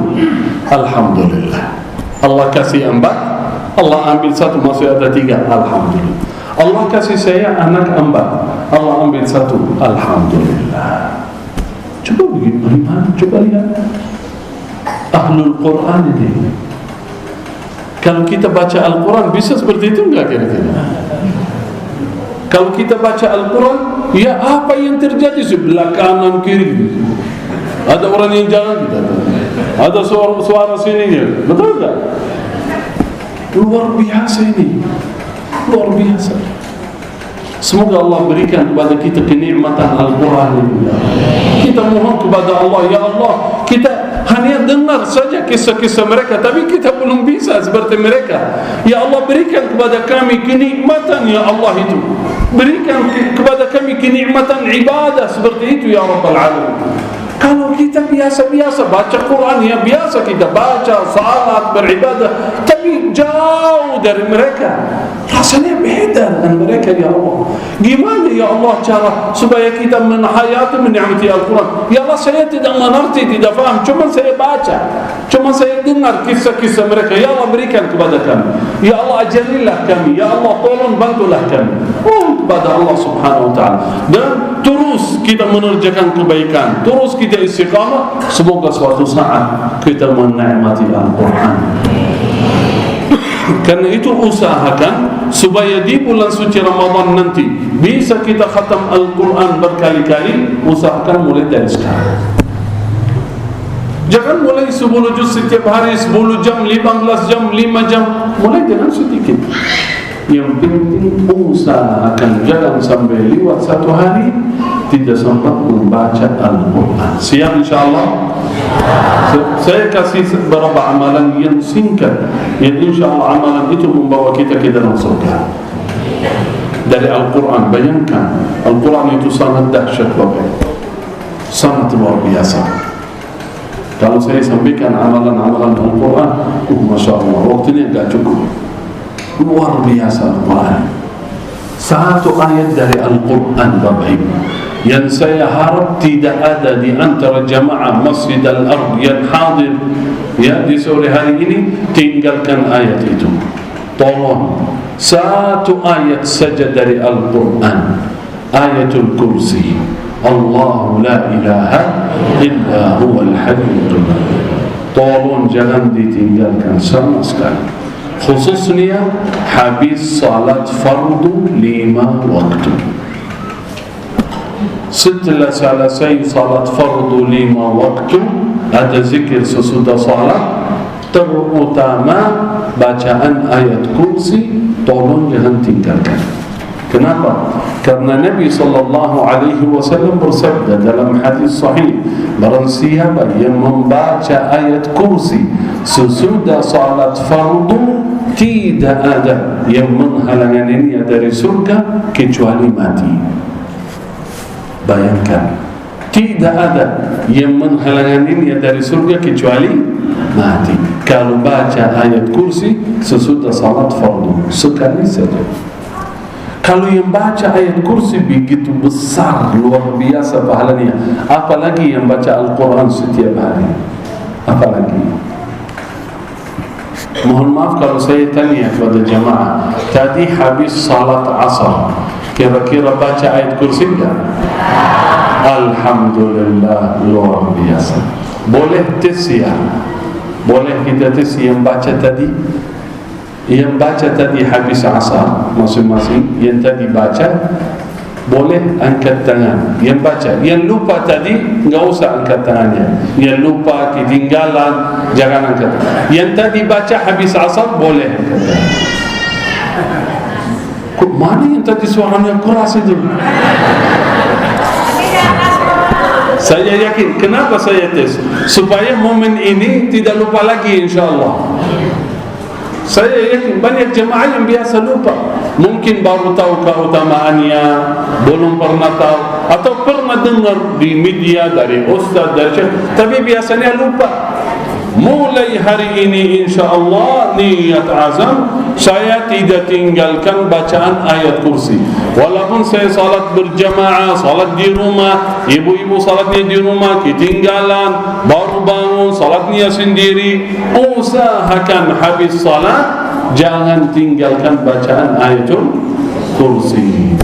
Alhamdulillah. Allah kasih 4, Allah ambil 1, masih ada 3. Alhamdulillah. Allah kasih saya anak 4, Allah ambil 1. Alhamdulillah. Coba bagaimana? Coba lihat Ahlul Quran ini. Kalau kita baca Al-Quran bisa seperti itu enggak kira-kira? Kalau kita baca Al-Quran, ya apa yang terjadi sebelah kanan kiri? Ada orang yang jalan kita, ada suara sini, betul tak? Luar biasa ini, luar biasa. Semoga Allah berikan kepada kita kenikmatan Al-Quran ini. Kita mohon kepada Allah, ya Allah, kita hanya dengar saja kisah-kisah mereka, tapi kita belum bisa seperti mereka. Ya Allah, berikan kepada kami kenikmatan, ya Allah itu. Berikan kepada kami kenikmatan ibadah seperti itu, ya Rabbal Alamin. Kalau kita biasa-biasa baca Quran, ya biasa kita baca, salat, beribadah, tapi jauh dari mereka, rasanya beda dengan mereka, ya Allah. Gimana ya Allah cara supaya kita menghayati, menikmati Al-Quran? Ya Allah, saya tidak mengerti, tidak faham, cuma saya baca, cuma saya dengar kisah-kisah mereka. Ya Allah, berikan kepada kami. Ya Allah, ajarilah kami. Ya Allah, tolong bantulah kami. Kepada Allah Subhanahu wa ta'ala. Dan terus kita mengerjakan kebaikan, terus kita istiqamah. Semoga suatu saat kita menikmati Al-Quran. Karena itu usahakan supaya di bulan suci Ramadan nanti bisa kita khatam Al-Quran berkali-kali. Usahakan mulai dari sekarang. Jangan mulai 10 juz setiap hari, 10 jam, 15 jam, 5 jam. Mulai dengan sedikit. Yang penting usahakan jangan sampai lewat 1 hari tidak sempat membaca Al-Quran. Siap insyaAllah. Saya kasih beberapa amalan yang singkat, yang insyaAllah amalan itu membawa kita ke dalam surga. Dari Al-Quran, bayangkan Al-Quran itu sangat dahsyat, Bapak, sangat luar biasa. Kalau saya sampaikan amalan-amalan Al-Quran, Masya Allah, waktunya tidak cukup. Luar biasa Al-Quran. 1 ayat dari Al-Quran, Bapak Ibu, Yang saya harap tidak ada di antara jamaah Masjid Al-Ard yang hadir ya di sore hari ini tinggalkan ayat itu. Tolong, satu ayat saja dari Al-Quran, ayatul kursi, Allahu la ilaha illa huwal hayyul qayyum. Tolong jangan ditinggalkan sama sekali, khususnya habis salat fardu 5 waktu. Setelah selesai salat fardu 5 waktu, ada zikir sesudah salat, terutama bacaan ayat kursi. Tolong jangan tinggalkan. Kenapa? Karena Nabi SAW bersabda dalam hadis sahih, barang siapa yang membaca ayat kursi sesudah salat fardu, tidak ada yang menghalanginya dari surga kecuali mati. Bayangkan, tidak ada yang menghalanginya dari surga kecuali mati kalau baca ayat kursi sesudah salat fardu sekali saja. Kalau yang baca ayat kursi begitu besar, luar biasa pahalanya, apalagi yang baca Al-Quran setiap hari, apalagi. Mohon maaf kalau saya tanya kepada jamaah, tadi habis salat asar kira-kira baca ayat kursi enggak? Alhamdulillah, luar biasa. Boleh tes ya? Boleh kita tes yang baca tadi? Yang baca tadi habis asar masing-masing, yang tadi baca boleh angkat tangan. Yang baca, yang lupa tadi enggak usah angkat tangannya. Yang lupa, ketinggalan, jangan angkat. Yang tadi baca habis asar boleh angkat tangan. Mana yang tadi suaranya keras itu? Saya yakin. Kenapa saya tes? Supaya momen ini tidak lupa lagi, insyaAllah. Saya yakin banyak jemaah yang biasa lupa. Mungkin baru tahu keutamaannya, belum pernah tahu, atau pernah dengar di media dari ustaz, dari syekh, tapi biasanya lupa. Mulai hari ini insyaAllah niat azam, saya tidak tinggalkan bacaan ayat kursi. Walaupun saya salat berjamaah, salat di rumah, ibu-ibu salatnya di rumah, ketinggalan, baru bangun, salatnya sendiri, usahakan habis salat jangan tinggalkan bacaan ayatul kursi.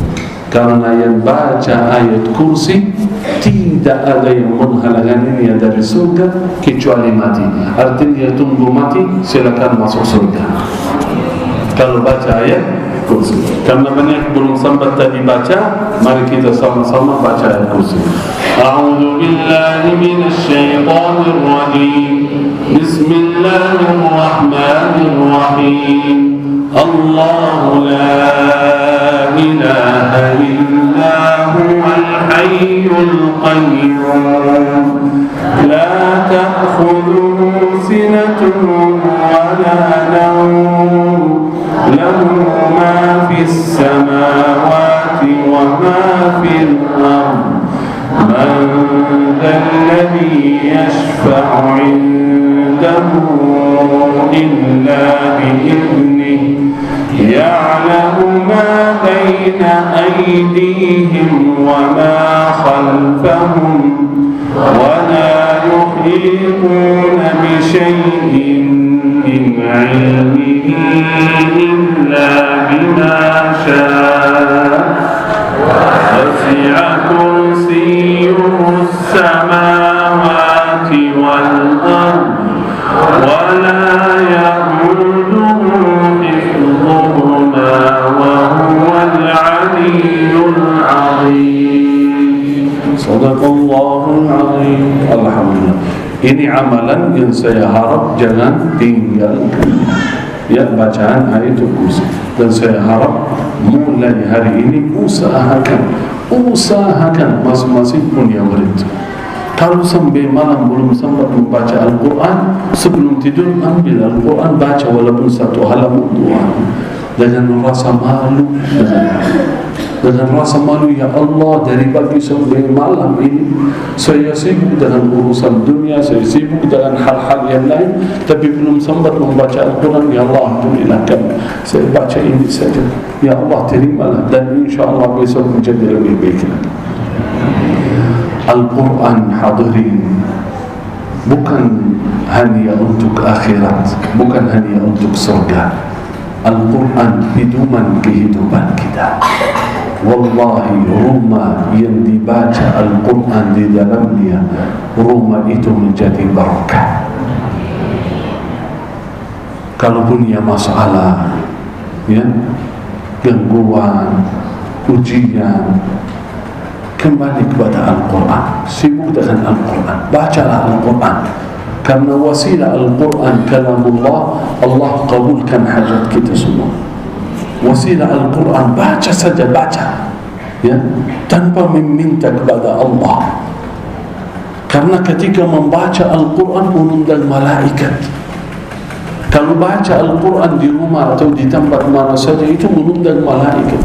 Karena yang baca ayat kursi tidak ada yang menghalanginya dari surga kecuali mati. Artinya tunggu mati, silakan masuk surga kalau baca ayat kursi. Karena banyak belum sempat tadi baca, mari kita sama-sama baca ayat kursi. A'udzu billahi minasy syaithanir rajim. Bismillahirrahmanirrahim. Allahu la ilaha illa huwal hayyul qayyum. La ta'khudhuhu sinatun wa la nawm. Lahu ma fis samawati wa ma fil ardh. Man dhalladhi yashfa'u 'indahu illa bi'idhnihi. يعلم ما بين أيديهم وما خلفهم ولا يحيطون بشيء من علمه إلا بما شاء وسع كرسيه السماوات والأرض ولا يئوده وهو العلي العظيم. صدق الله العظيم. Alhamdulillah. Ini amalan yang saya harap jangan tinggalkan, ya, bacaan ayat kursi. Dan saya harap mulai hari ini usahakan masing-masing punya murid. Kalau sampai malam belum sempat membaca Al-Quran, sebelum tidur ambil Al-Quran, baca walaupun satu halaman dua. Dengan rasa malu, dengan rasa malu, ya Allah, dari pagi sampai malam ini saya sibuk dengan urusan dunia, saya sibuk dengan hal-hal yang lain, tapi belum sempat membaca Al-Quran. Ya Allah, alhamdulillah, saya baca ini saja. Ya Allah, terimalah, dan insyaAllah besok menjadi lebih baik lagi. Al-Quran hadirin bukan hanya untuk akhirat, bukan hanya untuk surga. Al-Quran hidupan kehidupan kita. Wallahi, rumah yang dibaca Al-Quran di dalamnya, rumah itu menjadi barakah. Kalau punya masalah, ya, gangguan, ujian, kembali kepada Al-Quran, sibuk dengan Al-Quran, bacalah Al-Quran. Karena wasilah Al-Quran kalamullah, Allah kabulkan hajat kita semua. Wasilah Al-Quran, baca saja, baca, ya, tanpa meminta kepada Allah. Karena ketika membaca Al-Quran mengundang malaikat. Kalau baca Al-Quran di rumah atau di tempat mana saja, itu mengundang malaikat.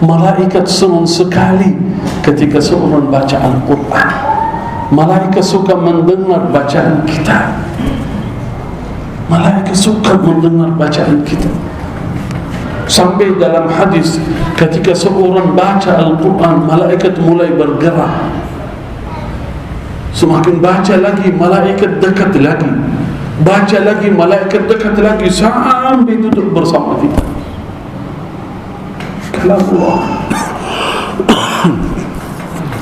Malaikat senang sekali ketika seorang baca Al-Quran. Malaikat suka mendengar bacaan kita. Malaikat suka mendengar bacaan kita. Sampai dalam hadis, ketika seorang baca Al-Quran, malaikat mulai bergerak. Semakin baca lagi, malaikat dekat lagi. Baca lagi, malaikat dekat lagi, sampai duduk bersama kita. Kalam Allah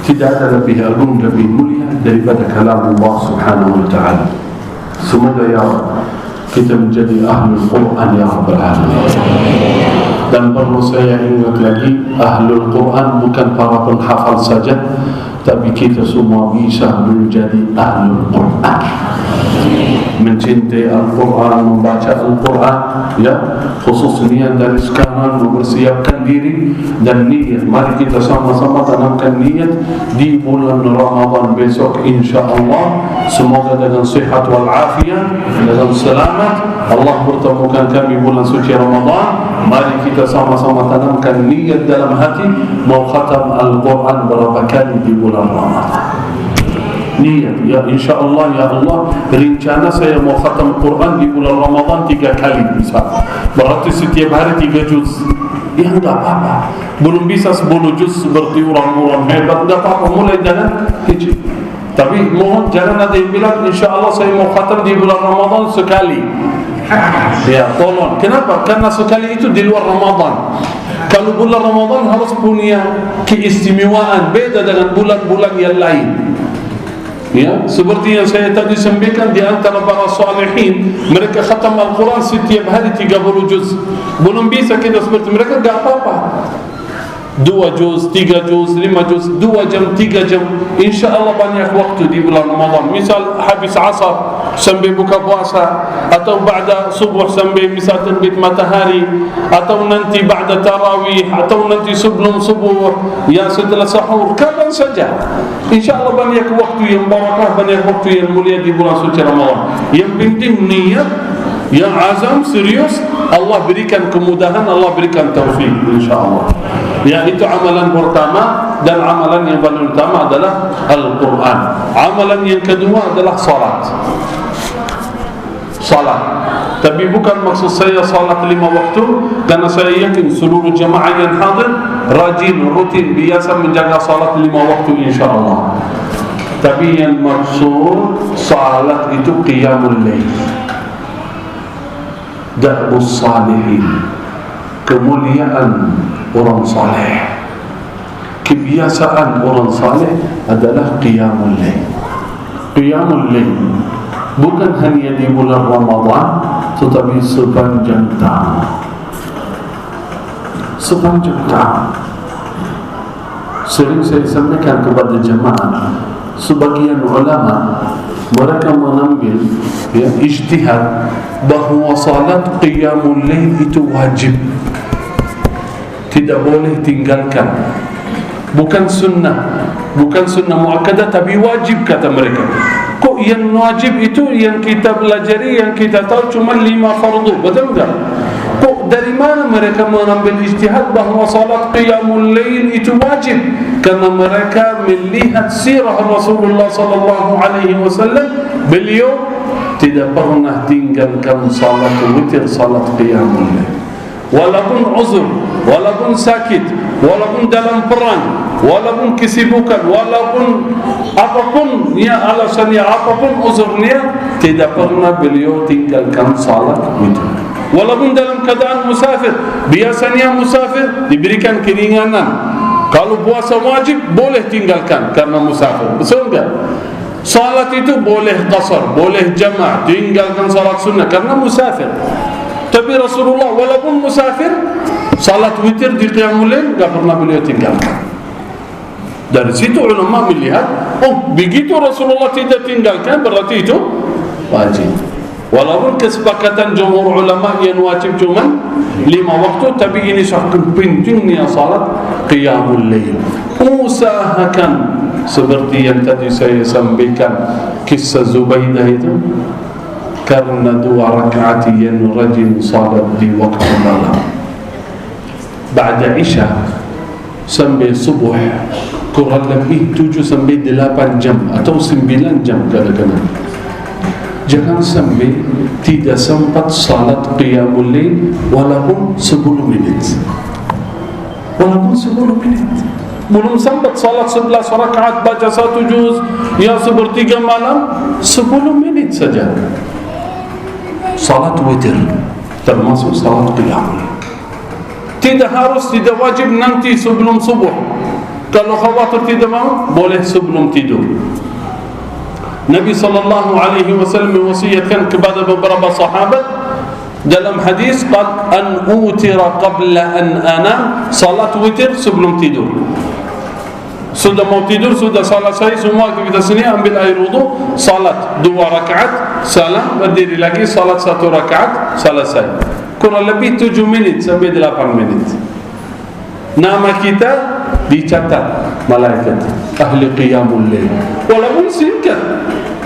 tidak ada lebih agung, lebih mulia daripada kalam Allah subhanahu wa ta'ala. Semoga ya kita menjadi ahlul Quran ya Rabbal Alamin. Dan perlu saya ingat lagi, ahlul Quran bukan para penghafal saja, tapi kita semua bisa menjadi ahlul Quran. Mencintai Al-Quran, membaca Al-Quran, ya, khusus niat dari sekarang, mempersiapkan diri dan niat. Mari kita sama-sama tanamkan niat di bulan Ramadan besok, insya-Allah. Semoga dengan sehat wal afiat, dengan selamat Allah pertemukan kami bulan suci Ramadan. Mari kita sama-sama tanamkan niat dalam hati, mau khatam Al-Quran berapa kali di bulan Ramadan. Niat, ya insya-Allah, ya Allah, rencana saya mau khatam Quran di bulan Ramadan 3 kali bisa. Berarti setiap hari 3 juz. Ya enggak apa-apa. Belum bisa 10 juz seperti orang-orang hebat, enggak apa-apa, mulai dengan hiji. Tapi mohon jangan ada yang bilang insya-Allah saya mau khatam di bulan Ramadan sekali. Ya, tolong. Kenapa? Karena sekali itu di luar Ramadan. Kalau bulan Ramadan harus punya keistimewaan beda dengan bulan-bulan yang lain. Ya, seperti yang saya tadi sampaikan, di antara para salihin, mereka khatam Al-Quran setiap hari 30 juz. Belum bisa kita seperti mereka, enggak apa-apa. 2 juz, 3 juz, 5 juz, 2 jam, 3 jam. InsyaAllah banyak waktu di bulan Ramadan. Misal habis asar sampai buka puasa, atau ba'da subuh sampai misal terbit matahari, atau nanti ba'da tarawih, atau nanti sebelum subuh, ya setelah sahur, kapan saja. InsyaAllah banyak waktu yang barakah, banyak waktu yang mulia di bulan suci Ramadan. Yang penting niat, yang azam, serius, Allah berikan kemudahan, Allah berikan taufik, insyaAllah. Ya, itu amalan pertama. Dan amalan yang paling utama adalah Al-Quran. Amalan yang kedua adalah salat. Salat. Tapi bukan maksud saya salat 5 waktu, karena saya yakin seluruh jemaah yang hadir rajin, rutin, biasa menjaga salat 5 waktu insyaAllah. Tapi yang maksud salat itu qiyamul lail, da'bus salihin, kemuliaan orang saleh. Kebiasaan orang saleh adalah qiyamul lail. Qiyamul lail bukan hanya di bulan Ramadan, tetapi sepanjang tahun. Sepanjang tahun. Sering saya sampaikan kepada jemaah, sebagian ulama mereka mengambil, ya, ijtihad bahawa salat qiyamul lail itu wajib, tidak boleh tinggalkan. Bukan sunnah, bukan sunnah muakkadah, tapi wajib kata mereka. Kok yang wajib itu yang kita pelajari, yang kita tahu cuma 5 fardu, betul tak? Kok dari mana mereka mengambil ijtihad bahawa salat qiyamul lail itu wajib? Karena mereka melihat sirah Rasulullah sallallahu alaihi wasallam, beliau tidak pernah tinggalkan salat witir, salat qiyamul lail. Walaupun uzur, walaupun sakit, walaupun dalam perang, walaupun kesibukan, walaupun apapun ya alasannya, apapun uzurnya, tidak pernah beliau tinggalkan salat witir. Walaupun dalam keadaan musafir, biasanya musafir diberikan keringanan. Kalau puasa wajib boleh tinggalkan karena musafir, betul enggak? Salat itu boleh qasar, boleh jama', tinggalkan salat sunnah karena musafir. Tapi Rasulullah walaupun musafir, salat witir di qiyamul lail enggak pernah beliau tinggalkan. Dari situ ulama melihat, oh begitu Rasulullah tidak tinggalkan berarti itu wajib. Walaupun kesepakatan jumhur ulama yang wajib cuma 5 waktu, tapi ini sangat pentingnya salat qiyamul lail. Usahakan seperti yang tadi saya sampaikan kisah Zubaidah itu, karena 2 rakaat yang rajin salat di waktu malam ba'da isya sampai subuh, kurang lebih 7 sampai 8 jam atau 9 jam kadang-kadang. Jangan sampai tidak sempat salat qiyamul lail walaupun 10 minit. Walaupun 10 minit. Belum sempat salat 11 rakaat baca 1 juz ya sepertiga malam, 10 menit saja. Salat witir termasuk salat qiyamul lail. Tidak harus, tidak wajib nanti sebelum subuh. Kalau khawatir tidak mau, boleh sebelum tidur. Nabi SAW mewasiatkan kepada beberapa sahabat dalam hadis, qad an utira qabla an anam, salat witir sebelum tidur. Sudah mau tidur, sudah selesai semua aktivitas ini, ambil air wudu, salat 2 rakaat, salam, berdiri lagi, salat 1 rakaat, selesai. Kurang lebih 7 menit sampai 8 menit. Nama kita dicatat malaikat ahli qiyamul lail. Walaupun singkat,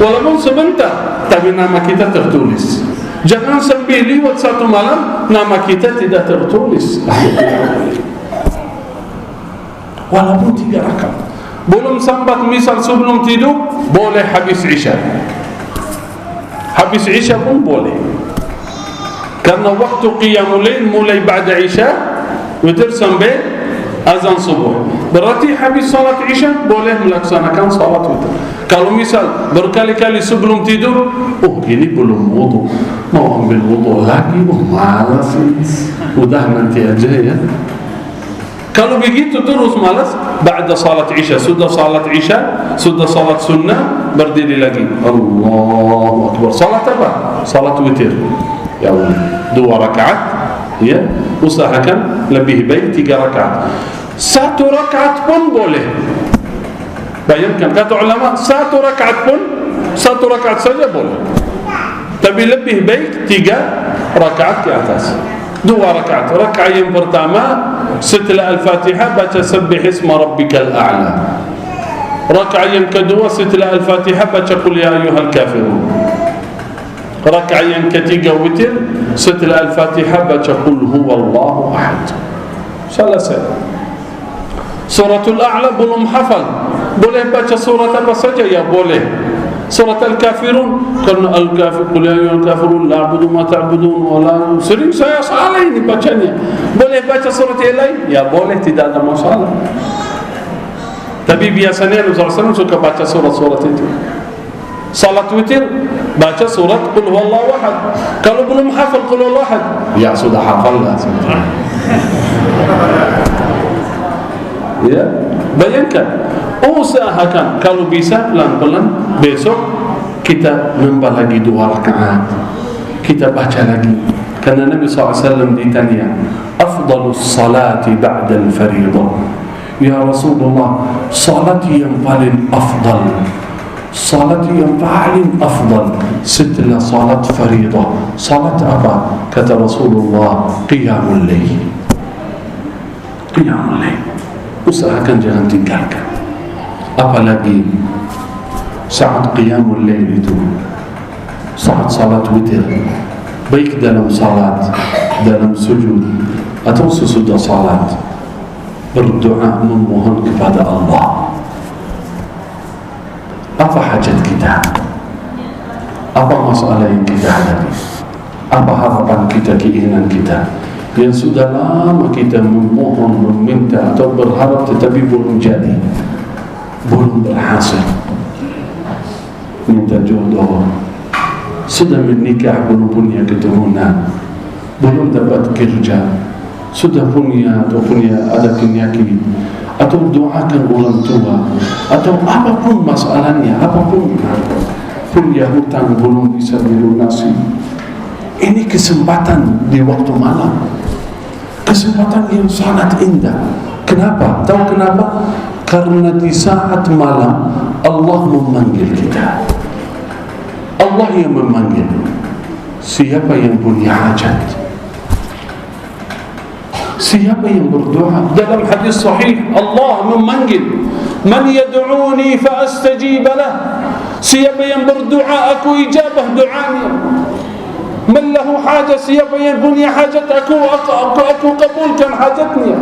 walaupun sebentar, tapi nama kita tertulis. Jangan sampai lewat 1 malam nama kita tidak tertulis ahli qiyamul lail. Walaupun 3 rakaat. Belum sempat misal sebelum tidur, boleh habis isya. Habis isya pun boleh. Karena waktu qiyamul lail mulai ba'da isya witir sampai azan subuh. Berarti habis salat isya boleh melaksanakan salat witir. Kalau misal berkali-kali sebelum tidur, oh ini belum wudu, mau ambil wudu lagi, oh malas ini, udah nanti aja ya. Kalau begitu terus malas, ba'da salat isya, sudah salat isya, sudah salat sunnah, berdiri lagi, Allahu Akbar. Salat apa? Salat witir. Ya Allah, 2 rakaat, ya, usahakan lebih baik 3 rakaat. 1 rakaat pun boleh. Bayangkan, kata ulama, 1 rakaat pun, 1 rakaat saja boleh. Tapi lebih baik 3 rakaat ke atas. 2 rakaat. Rakaat yang pertama setelah Al-Fatihah baca Sabbih isma rabbikal a'la. Rakaat yang kedua setelah Al-Fatihah baca Qul ya ayyuhal kafirun. Rakaat yang ketiga witir setelah Al-Fatihah baca Qul huwallahu ahad. Selesai. Suratul A'la belum hafal, boleh baca surat apa saja? Ya boleh. Surat Al-Kafirun, karena Al-Kafir, Qul ya ayyuhal kafirun la a'budu ma ta'budun wa la, sering saya salah ini bacanya. Boleh baca surat yang lain? Ya boleh, tidak ada masalah. Tapi biasanya Nabi SAW suka baca surat-surat itu. Salat witir baca surat Qul huwallahu ahad. Kalau belum hafal Qul huwallahu ahad, ya sudah hafal lah. Ya, bayangkan, usahakan kalau bisa pelan-pelan. Besok kita nambah lagi 2 rakaat, kita baca lagi. Karena Nabi SAW ditanya, afdalus salati ba'da al-fariḍah. Ya Rasulullah, salat yang paling afdal, salat yang paling afdal setelah salat fariḍah, salat apa? Kata Rasulullah, qiyamul lail. Qiyamul lail. Usahakan jangan tinggalkan. Apalagi saat qiyamul lail itu, saat salat witir, baik dalam salat, dalam sujud atau sesudah salat, berdoa memohon kepada Allah. Apa hajat kita? Apa masalah yang kita hadapi? Apa harapan kita, keinginan kita? Yang sudah lama kita memohon, meminta atau berharap tetapi belum jadi, belum berhasil. Minta jodoh, sudah menikah belum punya keturunan, belum dapat kerja, sudah punya atau ada penyakit, atau doakan orang tua, atau apapun masalahnya, apapun, punya hutang belum bisa dilunasi. Ini kesempatan di waktu malam, kesempatan yang sangat indah. Kenapa? Tahu kenapa? Karena di saat malam Allah memanggil kita. Allah yang memanggil. Siapa yang punya hajat, siapa yang berdoa. Dalam hadis sahih Allah memanggil, man yad'uni fa astajib lah. Siapa yang berdoa aku ijabah doanya. Man lahu hajat, siapa yang punya hajat aku kabulkan hajatnya.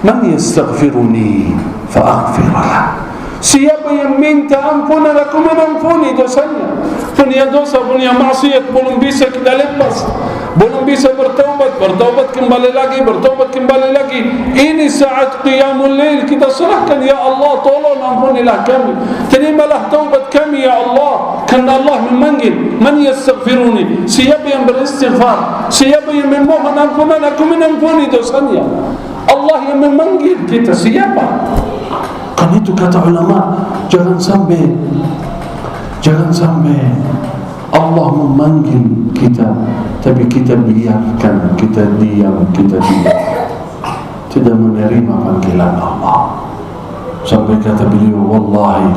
Man yastaghfiruni fa aghfir lah. Siapa yang minta ampunan aku mengampuni dosanya. Punya dosa, punya maksiat belum bisa kita lepas, belum bisa bertaubat kembali lagi. Ini saat qiyamul lail, kita serahkan, ya Allah tolong ampunilah kami, terimalah taubat kami ya Allah. Karena Allah memanggil, man yastaghfiruni, siapa yang beristighfar, siapa yang memohon ampunan aku mengampuni dosanya. Allah yang memanggil kita, siapa? Kan itu kata ulama, jangan sampai Allah memanggil kita tapi kita biarkan, kita diam, kita tidak menerima panggilan Allah. Sampai kata beliau, wallahi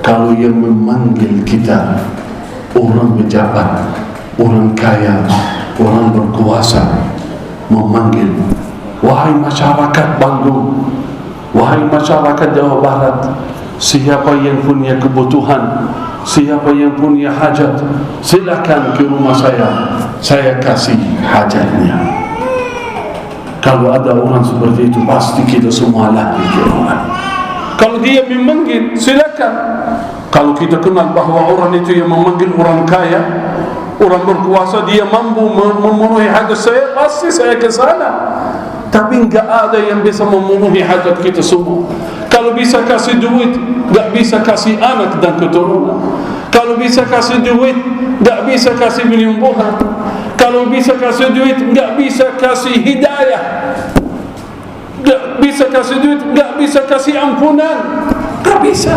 kalau yang memanggil kita orang pejabat, orang kaya, orang berkuasa, memanggil, wahai masyarakat Bandung, wahai masyarakat Jawa Barat, siapa yang punya kebutuhan, siapa yang punya hajat, silakan ke rumah saya kasih hajatnya. Kalau ada orang seperti itu, pasti kita semua lari ke rumah. Kalau dia memanggil, silakan. Kalau kita kenal bahawa orang itu yang memanggil orang kaya, orang berkuasa, dia mampu memenuhi hajat saya, pasti saya ke sana. Tapi enggak ada yang bisa memenuhi hajat kita semua. Kalau bisa kasih duit, enggak bisa kasih anak dan keturunan. Kalau bisa kasih duit, enggak bisa kasih penyembuhan. Kalau bisa kasih duit, enggak bisa kasih hidayah. Enggak bisa kasih duit, enggak bisa kasih ampunan. Enggak bisa.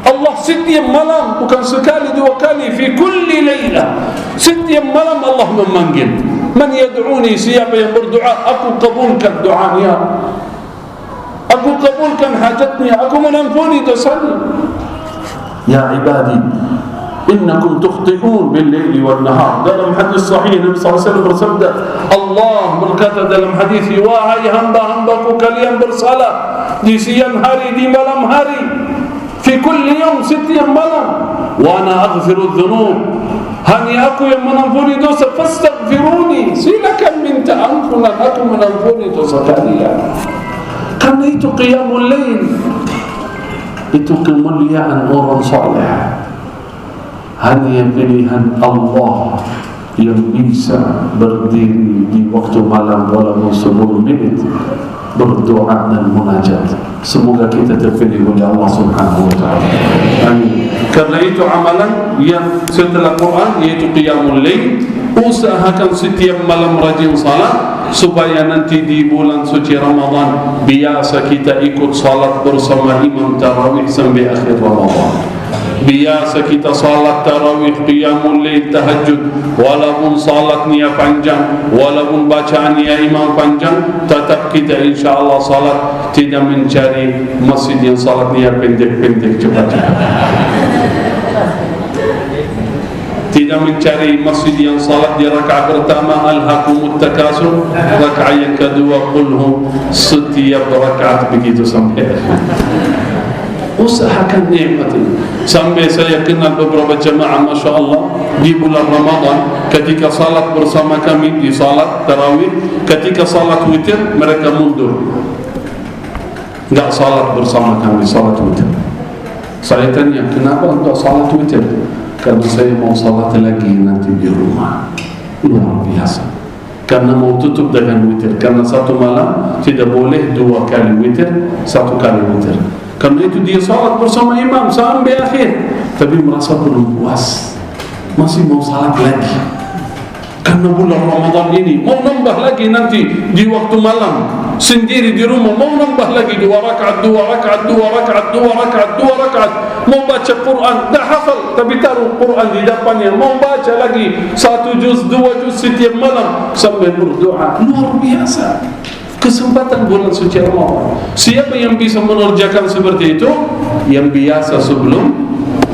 Allah setiap malam, bukan sekali dua kali, fi kulli laylah, setiap malam Allah memanggil, man yad'uni, siapa yang berdoa aku kabulkan doanya, aku kabulkan hajatnya, aku mengampuni dosanya. Ya ibadi, innakum tukhti'un bil-laili wan-nahar. Dalam hadis sahih Nabi SAW bersabda, Allah berkata dalam hadis, wahai hamba-hambaku kalian bersalah di siang hari, di malam hari, fi kulli yawm, setiap malam, wa ana aghfiru dhunub, hanya aku yang mengampuni dosa, fastaghfiruni, silakan minta ampunan, aku mengampuni dosa kalian. Karena itu qiyamul lail, itu kemuliaan orang saleh. Hanya pilihan Allah yang bisa berdiri di waktu malam walaupun 10 menit berdoa dan munajat. Semoga kita terpilih oleh Allah Subhanahu wa taala. Amin. Karena itu amalan yang setelah Quran yaitu qiyamul lail, usahakan setiap malam rajin salat supaya nanti di bulan suci Ramadan biasa kita ikut salat bersama imam tarawih sampai akhir Ramadan. Biasa kita salat tarawih, qiyamul lail, tahajud, walaupun salatnya panjang, walaupun bacaannya imam panjang, tetap kita insyaAllah salat, tidak mencari masjid yang salatnya pendek-pendek, cepat-cepat. Tidak mencari masjid yang salat di rakaat pertama alhaqumut takasur, rakaat yang kedua qulhu, setiap rakaat begitu sampai usahakan nikmat ini. Sampai saya kenal beberapa jemaah Masya Allah di bulan Ramadan, ketika salat bersama kami di salat tarawih, ketika salat witir mereka mundur, enggak salat bersama kami, salat witir. Saya tanya, kenapa enggak salat witir? Karena saya mau salat lagi nanti di rumah. Luar biasa. karena mau tutup dengan witir. Karena satu malam tidak boleh 2 kali witir, 1 kali witir. Karena itu dia salat bersama imam sampai akhir, tapi merasa belum puas, masih mau salat lagi. Karena bulan Ramadan ini mau nambah lagi nanti di waktu malam sendiri di rumah, mau nambah lagi 2 rakaat, 2 rakaat, 2 rakaat, 2 rakaat, 2 rakaat. Mau baca Quran, dah hafal, tapi taruh Quran di depannya, mau baca lagi 1 juz, 2 juz setiap malam sampai berdoa. Luar biasa kesempatan bulan suci Ramadan. Siapa yang bisa mengerjakan seperti itu? Yang biasa sebelum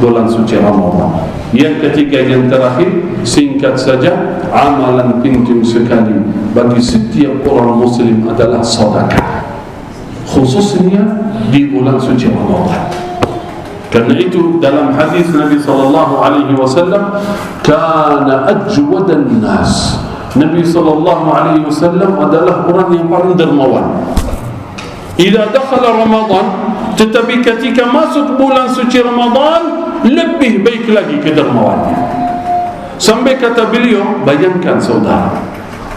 bulan suci Ramadan. Yang ketiga, yang terakhir, singkat saja, amalan penting sekali bagi setiap orang muslim adalah sedekah, khususnya di bulan suci Ramadan. Karena itu dalam hadis Nabi sallallahu alaihi wasallam, kana ajwadan nas, Nabi sallallahu alaihi wasallam adalah orang yang paling dermawan. Idza dakhala Ramadan, tetapi ketika masuk bulan suci Ramadan lebih baik lagi kedermawannya. Sampai kata beliau, bayangkan saudara,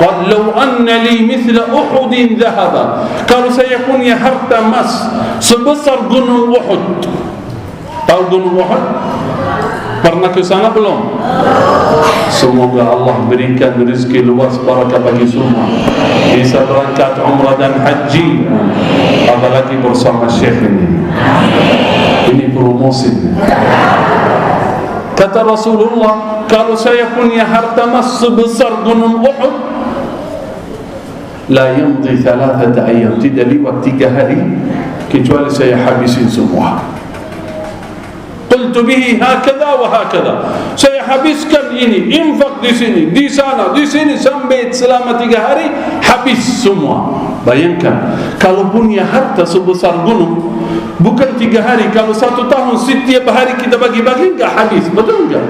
qad law anna li mithla Uhudin dhahaba, kalau saya punya harta emas sebesar gunung Uhud. Tahu gunung Uhud? Pernah ke sana belum? Semoga Allah berikan rezeki luas barakah bagi semua, bisa berangkat umrah dan haji, apalagi bersama Syekh ini. Ini promosi. Kata Rasulullah, kalau saya punya harta emas sebesar gunung Uhud, la yamdi 3 ayyam, tidak lewat 3 hari kecuali saya habisin semua. Qultu bihi hakadha wa hakadha, saya habiskan ini, infak di sini, di sana, di sini, sampai selama 3 hari habis semua. Bayangkan kalau punya harta sebesar gunung, bukan 3 hari, kalau 1 tahun setiap hari kita bagi-bagi enggak habis, betul enggak?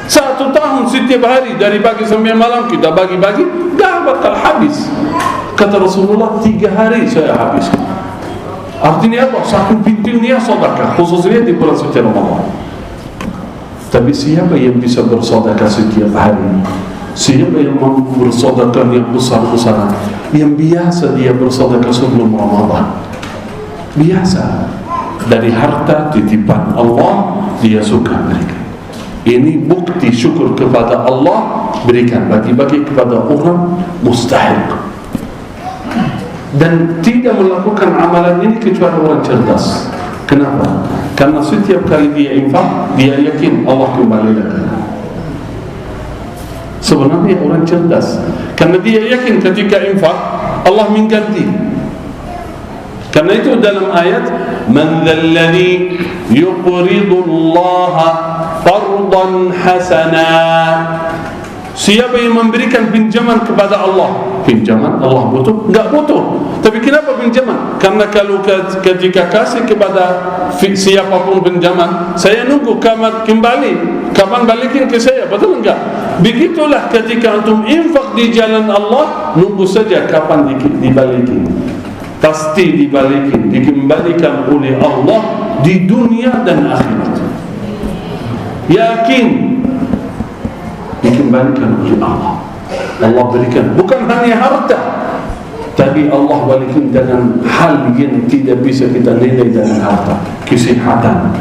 1 tahun setiap hari dari pagi sampai malam kita bagi-bagi, enggak bakal habis. Kata Rasulullah, 3 hari saya habiskan. Artinya apa? Saking pentingnya sedekah, khususnya di bulan suci Ramadan. Tapi siapa yang bisa bersedekah setiap hari? Siapa yang mau bersedekah yang besar-besaran? Yang biasa dia bersedekah sebelum Ramadan, biasa, dari harta titipan Allah dia suka berikan. Ini bukti syukur kepada Allah, berikan, bagi-bagi kepada orang mustahil. Dan tidak melakukan amalan ini kecuali orang cerdas. Kenapa? Karena setiap kali dia infak, dia yakin Allah kembali lagi. Sebenarnya orang cerdas, karena dia yakin ketika infak Allah mengganti. Karena itu dalam ayat, man dzalladzi yuqridu Allah qardan hasana, siapa yang memberikan pinjaman kepada Allah? Pinjaman Allah butuh? Enggak butuh. Tapi kenapa pinjaman? Karena kalau ketika kasih kepada siapapun pinjaman, saya nunggu kapan kembali, kapan balikin ke saya, betul enggak? Begitulah ketika antum infak di jalan Allah, nunggu saja kapan dibalikin. Pasti dibalikin, dikembalikan oleh Allah di dunia dan akhirat. Yakin dikembalikan oleh Allah. Allah berikan bukan hanya harta, tapi Allah berikan dengan hal yang tidak bisa kita nilai dengan harta. Kesehatan,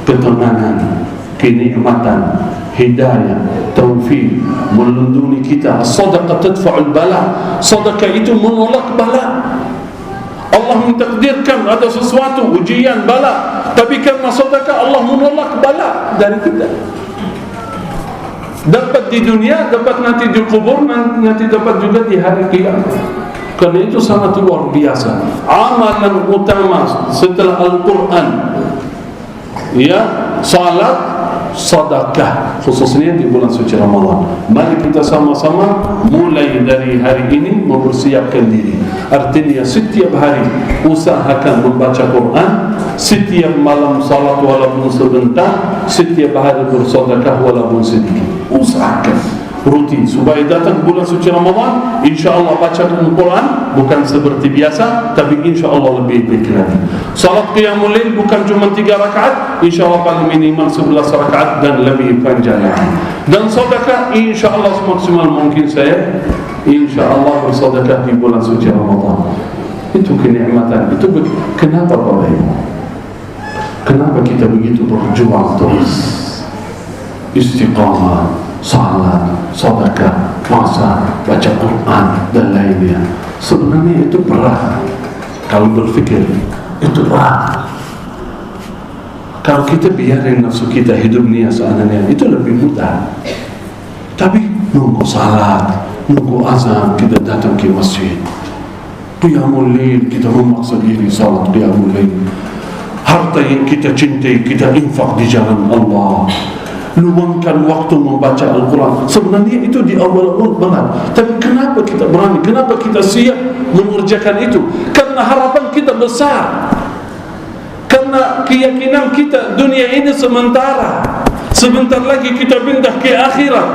ketenangan, kenikmatan, hidayah, taufik, melindungi kita. Sedekah tadfa'ul bala, sedekah itu menolak bala. Allah mentakdirkan ada sesuatu ujian bala, tapi karena sedekah Allah menolak bala dari kita. Dapat di dunia, dapat nanti di kubur, nanti dapat juga di hari kiamat. Karena itu sangat luar biasa. Amalan utama setelah Al-Quran, ya, salat, sedekah, khususnya di bulan suci Ramadan. Mari kita sama-sama mulai dari hari ini mempersiapkan diri. Artinya setiap hari usahakan membaca Quran, setiap malam salat walaupun sebentar, setiap hari bersedekah walaupun sedikit. Usahakan rutin supaya datang bulan suci Ramadan, insya-Allah baca Al-Quran bukan seperti biasa, tapi insya-Allah lebih baik lagi. Salat qiyamul lail bukan cuma 3 rakaat, insya-Allah paling minimal 11 rakaat dan lebih panjang lagi. Dan sedekah insya-Allah semaksimal mungkin saya InsyaAllah bersedekah di bulan suci Ramadan. Itu kenikmatan. Itu kenapa Bapak Ibu? Kenapa kita begitu berjuang terus? Istiqamah, salat, sedekah, puasa, baca Quran dan lainnya. Sebenarnya itu berat. Kalau berfikir itu berat. Kalau kita biarin nafsu kita hidup nia seadanya, itu lebih mudah. Tapi nunggu salat, nunggu azan, kita datang ke masjid. Qiyamul Lail, kita memaksa diri salat Qiyamul Lail. Harta yang kita cintai, kita infak di jalan Allah. Luangkan waktu membaca Al-Quran. Sebenarnya itu di awal-awal berat. Tapi kenapa kita berani? Kenapa kita siap mengerjakan itu? Karena harapan kita besar. Karena keyakinan kita dunia ini sementara. Sebentar lagi kita pindah ke akhirat.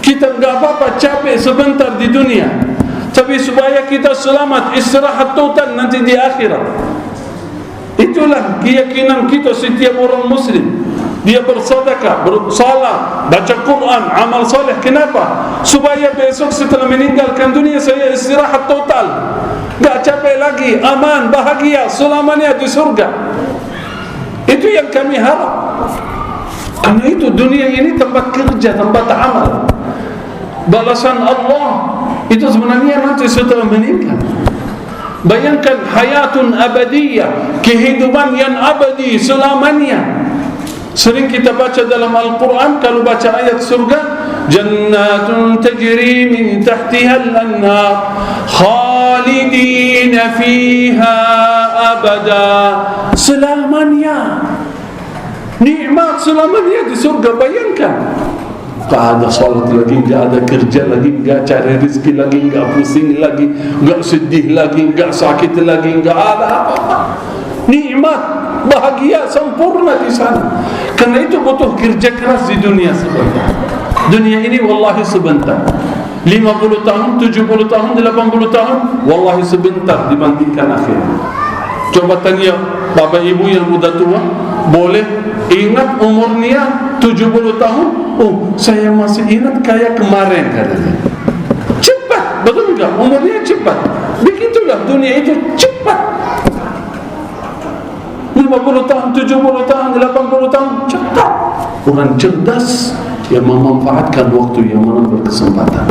Kita enggak apa-apa capek sebentar di dunia, tapi supaya kita selamat, istirahat total nanti di akhirat. Itulah keyakinan kita setiap orang muslim. Dia bersedekah, bersalat, baca Quran, amal soleh. Kenapa? Supaya besok setelah meninggalkan dunia saya istirahat total, enggak capek lagi, aman, bahagia selamanya di surga. Itu yang kami harap. Karena itu dunia ini tempat kerja, tempat amal. Balasan Allah itu sebenarnya nanti setelah meninggal. Bayangkan hayatun abadiyah, kehidupan yang abadi selamanya. Sering kita baca dalam Al-Quran, kalau baca ayat surga, jannatun tajri min tahtiha al-anhar khalidina fiha abada. Selamanya, nikmat selamanya di surga. Bayangkan, tak ada salat lagi, enggak ada kerja lagi, enggak cari rezeki lagi, enggak pusing lagi, enggak sedih lagi, enggak sakit lagi, enggak ada apa-apa. Nikmat, bahagia sempurna di sana. Karena itu butuh kerja keras di dunia sebentar. Dunia ini wallahi sebentar. 50 tahun, 70 tahun, 80 tahun, wallahi sebentar dibandingkan akhirat. Coba tanya bapak ibu yang muda tua, boleh ingat umurnya 70 tahun? Oh, saya masih ingat kayak kemarin katanya. Cepat, betul enggak? Umurnya cepat. Begitulah dunia itu cepat. 50 tahun, 70 tahun, 80 tahun, cepat. Orang cerdas yang memanfaatkan waktu, yang mengambil kesempatan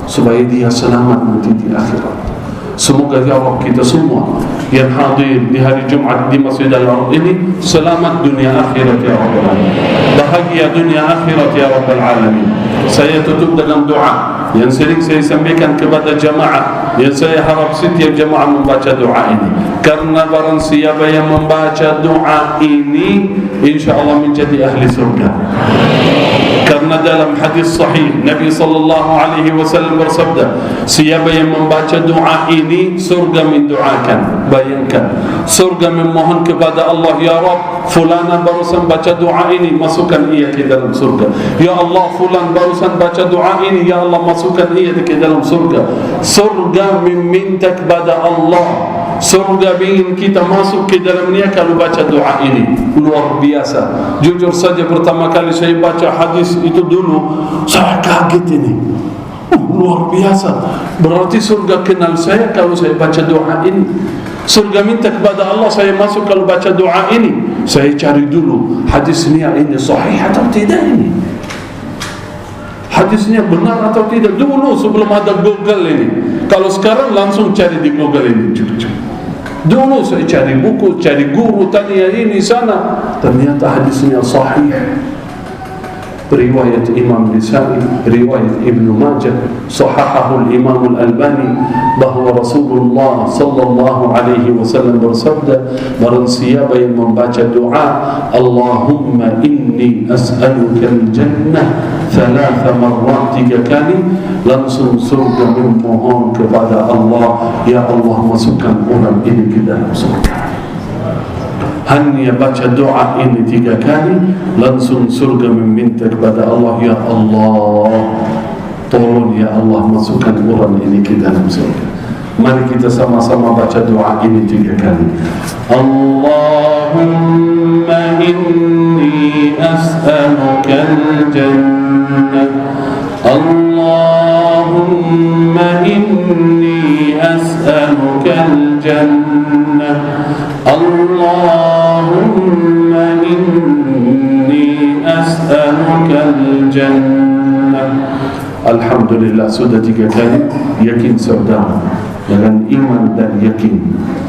supaya dia selamat nanti di akhirat. Semoga ya Allah kita semua yang hadir di hari Jumat di Masjid Al-Arab ini selamat dunia akhirat ya Rabbal Alamin, bahagia dunia akhirat ya Rabbal Alamin. Saya tutup dengan doa yang sering saya sampaikan kepada jamaah, yang saya harap setiap jamaah membaca doa ini. Karena barang siapa yang membaca doa ini, insyaAllah menjadi ahli surga. Karena dalam hadis sahih Nabi sallallahu alaihi wasallam bersabda, siapa yang membaca doa ini surga mendoakan. Bayangkan, surga memohon kepada Allah, ya Rabb, fulana barusan baca doa ini, masukkan ia ke dalam surga. Ya Allah, fulan barusan baca doa ini, ya Allah, masukkan ia ke dalam surga. Surga meminta kepada Allah, surga ingin kita masuk ke dalamnya kalau baca doa ini. Luar biasa. Jujur saja pertama kali saya baca hadis itu dulu, saya kaget ini. Luar biasa. Berarti surga kenal saya kalau saya baca doa ini. Surga minta kepada Allah saya masuk kalau baca doa ini. Saya cari dulu hadisnya ini sahih atau tidak ini. Hadisnya benar atau tidak dulu sebelum ada Google ini. Kalau sekarang langsung cari di Google ini. Dulu saya cari buku, cari guru, tanya ini sana, ternyata hadisnya sahih. Riwayat Imam Nisa'i, riwayat Ibnu Majah, sahahahu Imam Al-Albani, bahwa Rasulullah sallallahu alaihi wasallam bersabda, barang siapa yang membaca doa Allahumma inni as'aluka al-jannah 3 marrat, 3 kali, langsung surga memohon kepada Allah, ya Allah masukkan orang ini ke dalam surga. Hanya baca doa ini 3 kali, langsung surga meminta kepada Allah, ya Allah, tolong ya Allah masukkan orang ini ke dalam surga. Mari kita sama-sama baca doa ini 3 kali. Allahumma inni as'aluka al-jannah, Allahumma إني أسألك الجنة. Alhamdulillah sudah 3 kali yakin saudara dengan iman dan yakin,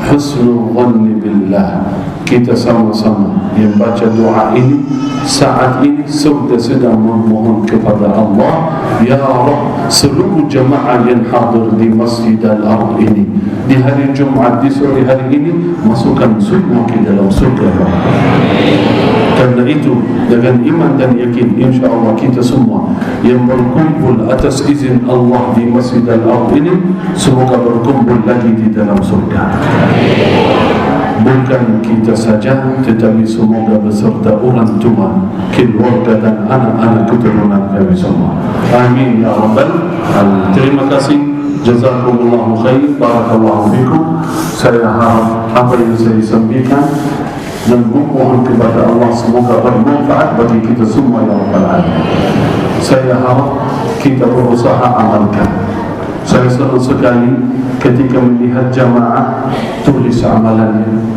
husnul dhanni billah. Kita sama-sama yang baca doa ini saat ini sudah sedang memohon kepada Allah, ya Rabb, seluruh jemaah yang hadir di Masjid Al-Ard ini di hari Jumaat di sore hari ini, masukkan semua ke dalam surga. Karena itu dengan iman dan yakin, insya-Allah kita semua yang berkumpul atas izin Allah di Masjid Al-Ard ini semoga berkumpul lagi di dalam surga. Bukan kita saja, tetapi semoga beserta orang tua, keluarga dan anak-anak keturunan kami semua. Amin ya rabbal alamin. Terima kasih. Jazakumullahu khair. Barakallahu fikum. Saya harap apa yang saya sampaikan dan memohon kepada Allah semoga bermanfaat bagi kita semua ya rabbal alamin. Saya harap kita berusaha amalkan. Saya senang sekali ketika melihat jamaah tulis amalannya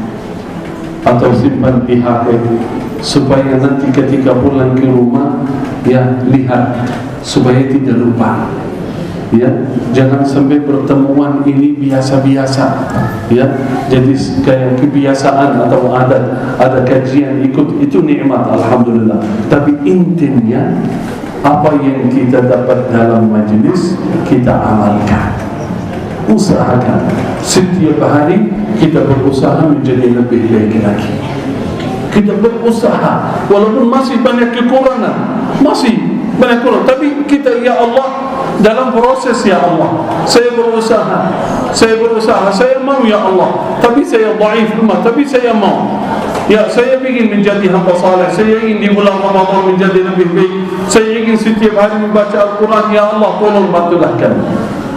atau simpan di HP supaya nanti ketika pulang ke rumah ya lihat, supaya tidak lupa. Ya, jangan sampai pertemuan ini biasa-biasa. Ya, jadi kayak kebiasaan atau ada kajian ikut, itu nikmat alhamdulillah. Tapi intinya apa yang kita dapat dalam majlis kita amalkan. Usahakan setiap hari kita berusaha menjadi lebih baik lagi. Kita berusaha walaupun masih banyak kekurangan, masih banyak kurang, tapi kita ya Allah dalam proses ya Allah. Saya berusaha, saya mau ya Allah, tapi saya dhaif lemah, tapi saya mau. Ya, saya ingin menjadi hamba saleh. Saya ingin di bulan Ramadan menjadi lebih baik. Saya ingin setiap hari membaca Al-Quran. Ya Allah, tolong bantulah kami.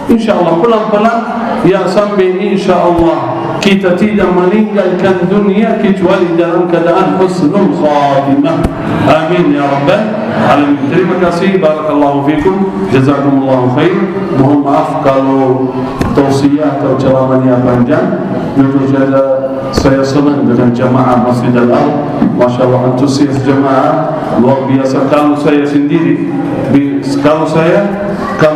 InsyaAllah pelan-pelan ya, sampai insyaAllah kita tidak meninggalkan dunia kecuali dalam keadaan husnul khatimah. Amin ya rabbal alamin. Terima kasih. Barakallahu fikum. Jazakumullahu khair. Mohon maaf kalau tausiah atau ceramahnya panjang. Tentu saja saya senang dengan jamaah Masjid Al-Ard. Masya Allah, antusias jamaah luar biasa. Kalau saya sendiri, kalau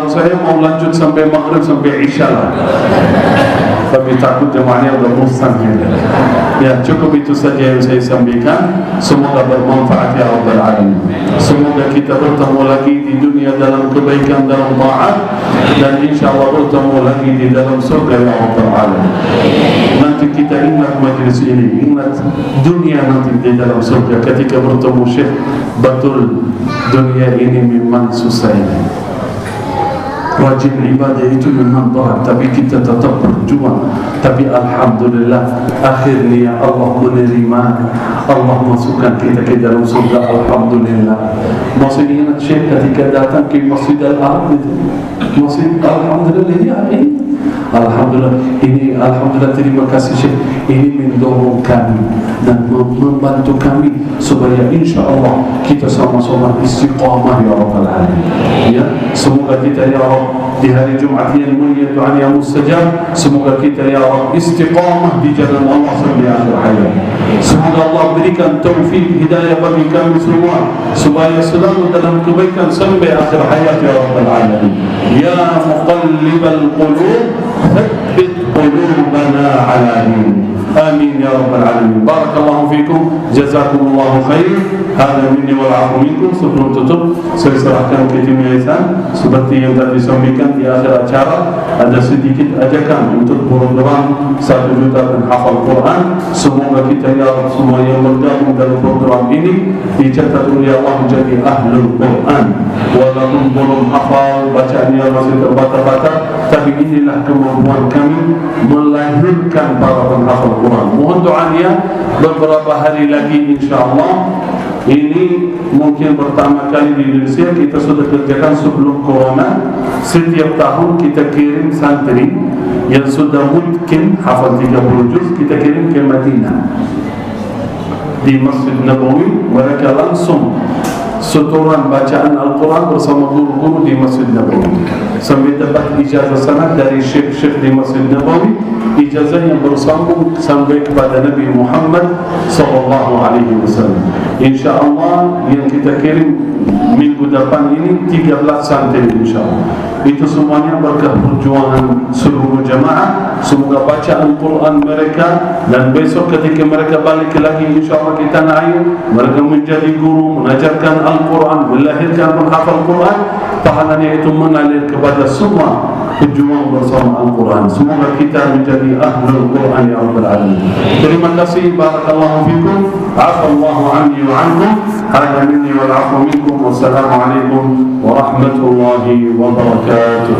saya mau lanjut sampai maghrib sampai isya lah, tapi takut jemaahnya udah bosan. Ya, cukup itu saja yang saya sampaikan. Semoga bermanfaat ya rabbal alamin. Semoga kita bertemu lagi di dunia dalam kebaikan, dalam taat, dan insyaallah bertemu lagi di dalam surga ya rabbal alamin. Nanti kita ingat majlis ini, ingat dunia nanti di dalam surga ketika bertemu Syekh. Betul, dunia ini memang susah ini. Wajib ibadah itu memang berat, tapi kita tetap berjuang. Tapi alhamdulillah akhirnya Allah menerima, Allah masukkan kita ke dalam surga. Alhamdulillah. Masih ingat Syekh ketika datang ke Masjid Al-Ard itu? Masih alhamdulillah ya ini. Alhamdulillah ini, alhamdulillah, terima kasih Syekh. Ini mendorong kami dan membantu kami supaya insyaAllah kita sama-sama istiqamah ya rabbal alamin. Ya, semoga kita ya Rabb di hari Jumat yang mulia doa yang mustajab, semoga kita ya Rabb istiqamah di jalan Allah sampai akhir hayat. Semoga Allah berikan taufik hidayah bagi kami semua supaya selalu dalam kebaikan sampai akhir hayat ya rabbal alamin. Ya muqallibal qulub thabbit qulubana ala din. Amin ya rabbal alamin. Barakallahu fikum. Jazakumullahu khair. Hada minni wal afu minkum. Sebelum tutup saya serahkan ke tim yayasan. Seperti yang tadi disampaikan di akhir acara, ada sedikit ajakan untuk program 1 juta penghafal Quran. Semoga kita ya Rabb semua yang bergabung dalam program ini dicatat oleh Allah menjadi ahlul Quran. Walaupun belum hafal, bacaannya masih terbata-bata, tapi inilah kemampuan kami melahirkan para penghafal Quran. Mohon doanya beberapa hari lagi insyaAllah. Ini mungkin pertama kali di Indonesia, kita sudah kerjakan sebelum corona. Setiap tahun kita kirim santri yang sudah mungkin hafal 30 juz, kita kirim ke Madinah di Masjid Nabawi. Mereka langsung setoran bacaan Al-Quran bersama guru-guru di Masjid Nabawi, sambil dapat ijazah sanad dari syekh-syekh di Masjid Nabawi, ijazah yang bersambung sampai kepada Nabi Muhammad SAW. InsyaAllah yang kita kirim minggu depan ini 13 santai insyaAllah. Itu semuanya berkah perjuangan seluruh jamaah. Semoga baca Al-Quran mereka, dan besok ketika mereka balik lagi insyaAllah ke tanah air, mereka menjadi guru, mengajarkan Al-Quran, melahirkan penghafal Quran. Pahalanya itu mengalir kepada semua pejuang bersama Al-Quran. Semoga kita menjadi ahlul Quran ya Rabbal Alamin. Terima kasih. Barakallahu fikum. Afallahu anni wa ankum. Hadha minni wal afu minkum. Wassalamualaikum warahmatullahi wabarakatuh.